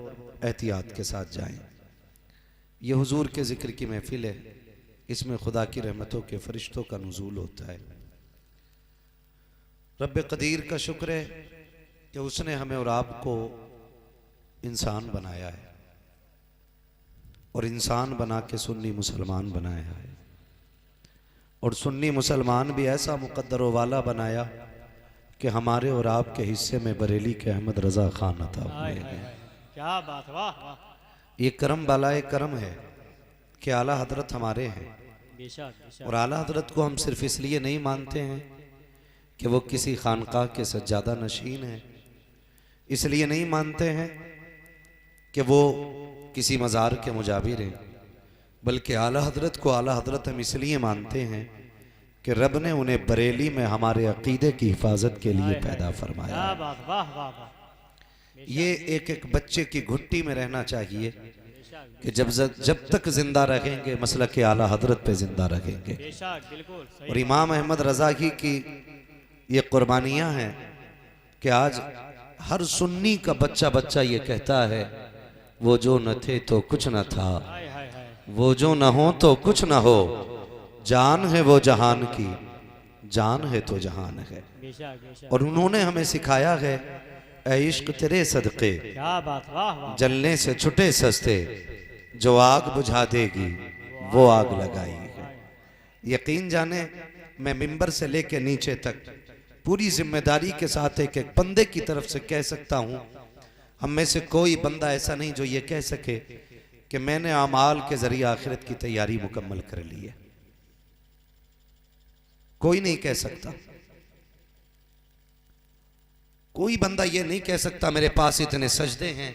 Speaker 3: एहतियात के साथ जाएं। ये हुजूर के ज़िक्र की महफिल है, इसमें खुदा की रहमतों के फरिश्तों का नुज़ूल होता है। रब कदीर का शुक्र है कि उसने हमें और आपको इंसान बनाया है, और इंसान बना के सुन्नी मुसलमान बनाया है, और सुन्नी मुसलमान भी ऐसा मुकद्दर वाला बनाया कि हमारे और आपके हिस्से में बरेली के अहमद रज़ा खान अता हुए हैं।
Speaker 2: क्या बात, वाह वाह।
Speaker 3: ये करम बालाए करम है कि आला हजरत हमारे हैं। और आला हजरत को हम सिर्फ इसलिए नहीं मानते हैं कि वो किसी खानकाह के सज्जादा नशीन हैं, इसलिए नहीं मानते हैं कि वो किसी मज़ार के मुजाबिर हैं, बल्कि आला हजरत को आला हजरत हम इसलिए मानते हैं कि रब ने उन्हें बरेली में हमारे अकीदे की हिफाजत के लिए पैदा फरमाया। ये एक एक बच्चे की घुट्टी में रहना चाहिए कि जब तक जिंदा रहेंगे मसलक के आला हजरत पे जिंदा रहेंगे। और इमाम अहमद रजा की ये कुर्बानियाँ हैं कि आज हर सुन्नी का बच्चा बच्चा ये कहता है, वो जो न थे तो कुछ न था, वो जो न हो तो कुछ न हो, जान है वो जहान की, जान है तो जहान है। और उन्होंने हमें सिखाया है, ऐ इश्क तेरे सदके,
Speaker 2: क्या बात, वाह वाह।
Speaker 3: जलने से छुटे सस्ते, जो आग बुझा देगी वो आग लगाई है। यकीन जाने मैं मिंबर से लेके नीचे तक पूरी जिम्मेदारी के साथ एक एक बंदे की तरफ से कह सकता हूं, हम में से कोई बंदा ऐसा नहीं जो ये कह सके कि मैंने आमाल के जरिए आखिरत की तैयारी मुकम्मल कर ली है। कोई नहीं कह सकता। कोई बंदा ये नहीं कह सकता मेरे पास इतने सजदे हैं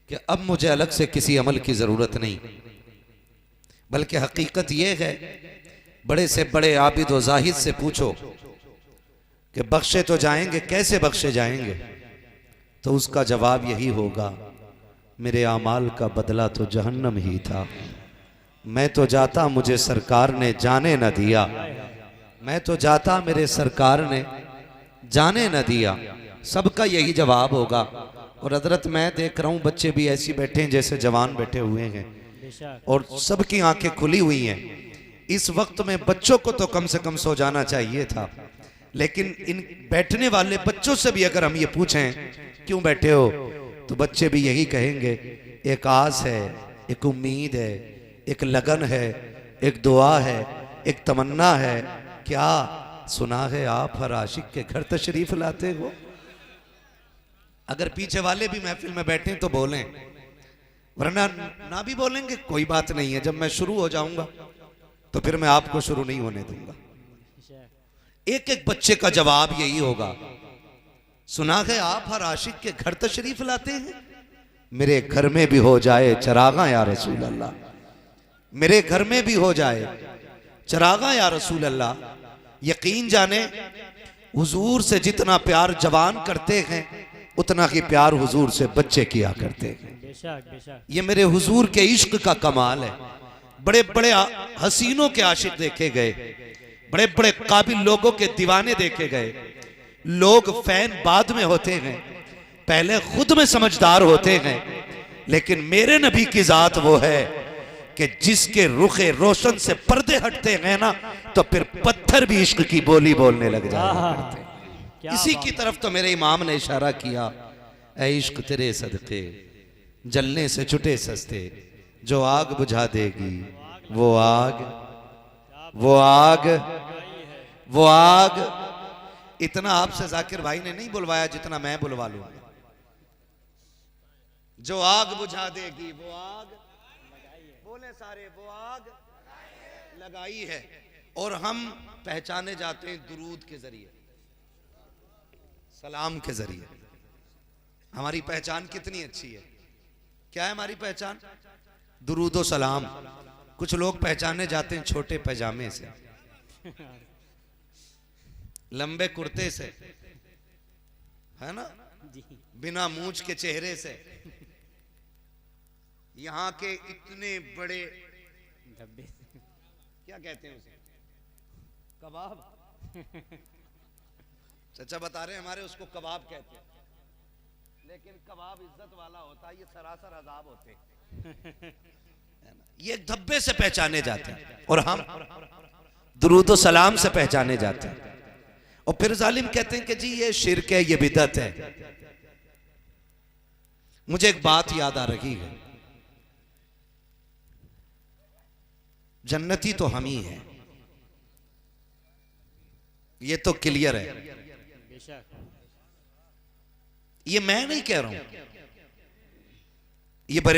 Speaker 3: कि अब मुझे अलग से किसी अमल की जरूरत नहीं। बल्कि हकीकत यह है, बड़े से बड़े आबिद व जाहिद से पूछो कि बख्शे तो जाएंगे, कैसे बख्शे जाएंगे, तो उसका जवाब यही होगा, मेरे आमाल का बदला तो जहन्नम ही था। मैं तो जाता मुझे सरकार ने जाने न दिया, मैं तो जाता मेरे सरकार ने जाने न दिया। सबका यही जवाब होगा। और हजरत मैं देख रहा हूँ बच्चे भी ऐसे बैठे हैं जैसे जवान बैठे हुए हैं, और सबकी आंखें खुली हुई हैं। इस वक्त में बच्चों को तो कम से कम सो जाना चाहिए था, लेकिन इन बैठने वाले बच्चों से भी अगर हम ये पूछें क्यों बैठे हो, तो बच्चे भी यही कहेंगे, एक आस है, एक उम्मीद है, एक लगन है, एक दुआ है, एक तमन्ना है। क्या सुना है आप हर आशिक के घर तशरीफ लाते हो? अगर पीछे वाले भी महफिल में बैठे तो बोलें, वरना ना भी बोलेंगे कोई बात नहीं है। जब मैं शुरू हो जाऊंगा तो फिर मैं आपको शुरू नहीं होने दूंगा। एक एक बच्चे का जवाब यही होगा, सुना है आप हर आशिक के घर तशरीफ लाते हैं, मेरे घर में भी हो जाए चरागा या रसूल अल्लाह, मेरे घर में भी हो जाए चरागा या रसूल अल्लाह। यकीन जाने हुजूर से जितना प्यार जवान करते हैं उतना ही प्यार हुजूर से बच्चे किया करते हैं। ये मेरे हुजूर के इश्क का कमाल है। बड़े बड़े हसीनों के आशिक देखे गए, बड़े बड़े काबिल लोगों के दीवाने देखे गए। लोग फैन बाद में होते हैं, पहले खुद में समझदार होते हैं। लेकिन मेरे नबी की जात वो है
Speaker 1: कि जिसके रुखे रोशन से पर्दे हटते हैं ना तो फिर पत्थर भी इश्क की बोली बोलने लग जाया करते हैं।
Speaker 2: क्या
Speaker 1: इसी
Speaker 2: बात
Speaker 1: की तरफ तो मेरे इमाम ने इशारा किया, ऐ इश्क तेरे सदके जलने से छुटे सस्ते, जो आग बुझा देगी वो आग, वो आग, वो आग। इतना आपसे जाकिर भाई ने नहीं बुलवाया जितना मैं बुलवा लूंगा। जो आग बुझा देगी वो आग, बोले सारे, वो आग लगाई है। और हम पहचाने जाते हैं दुरूद के जरिए, सलाम के जरिए। हमारी पहचान कितनी अच्छी है। क्या है हमारी पहचान? दुरूद और सलाम। कुछ लोग पहचाने जाते हैं छोटे पैजामे से, लंबे कुर्ते से, है ना, बिना मूंछ के चेहरे से, यहाँ के इतने बड़े
Speaker 2: डब्बे
Speaker 1: क्या कहते हैं उसे, कबाब। चाचा बता रहे हैं हमारे उसको कबाब कहते हैं, लेकिन कबाब इज्जत वाला होता है, ये सरासर अजाब होते हैं। ये धब्बे से पहचाने जाते हैं और हम दुरूद और सलाम से पहचाने जाते हैं। और फिर जालिम कहते हैं कि जी ये शिर्क है, ये बिदअत है। मुझे एक बात याद आ रही है, जन्नती तो हम ही हैं, ये तो क्लियर है।
Speaker 2: बेशक
Speaker 1: ये मैं नहीं कह रहा हूं, ये बड़े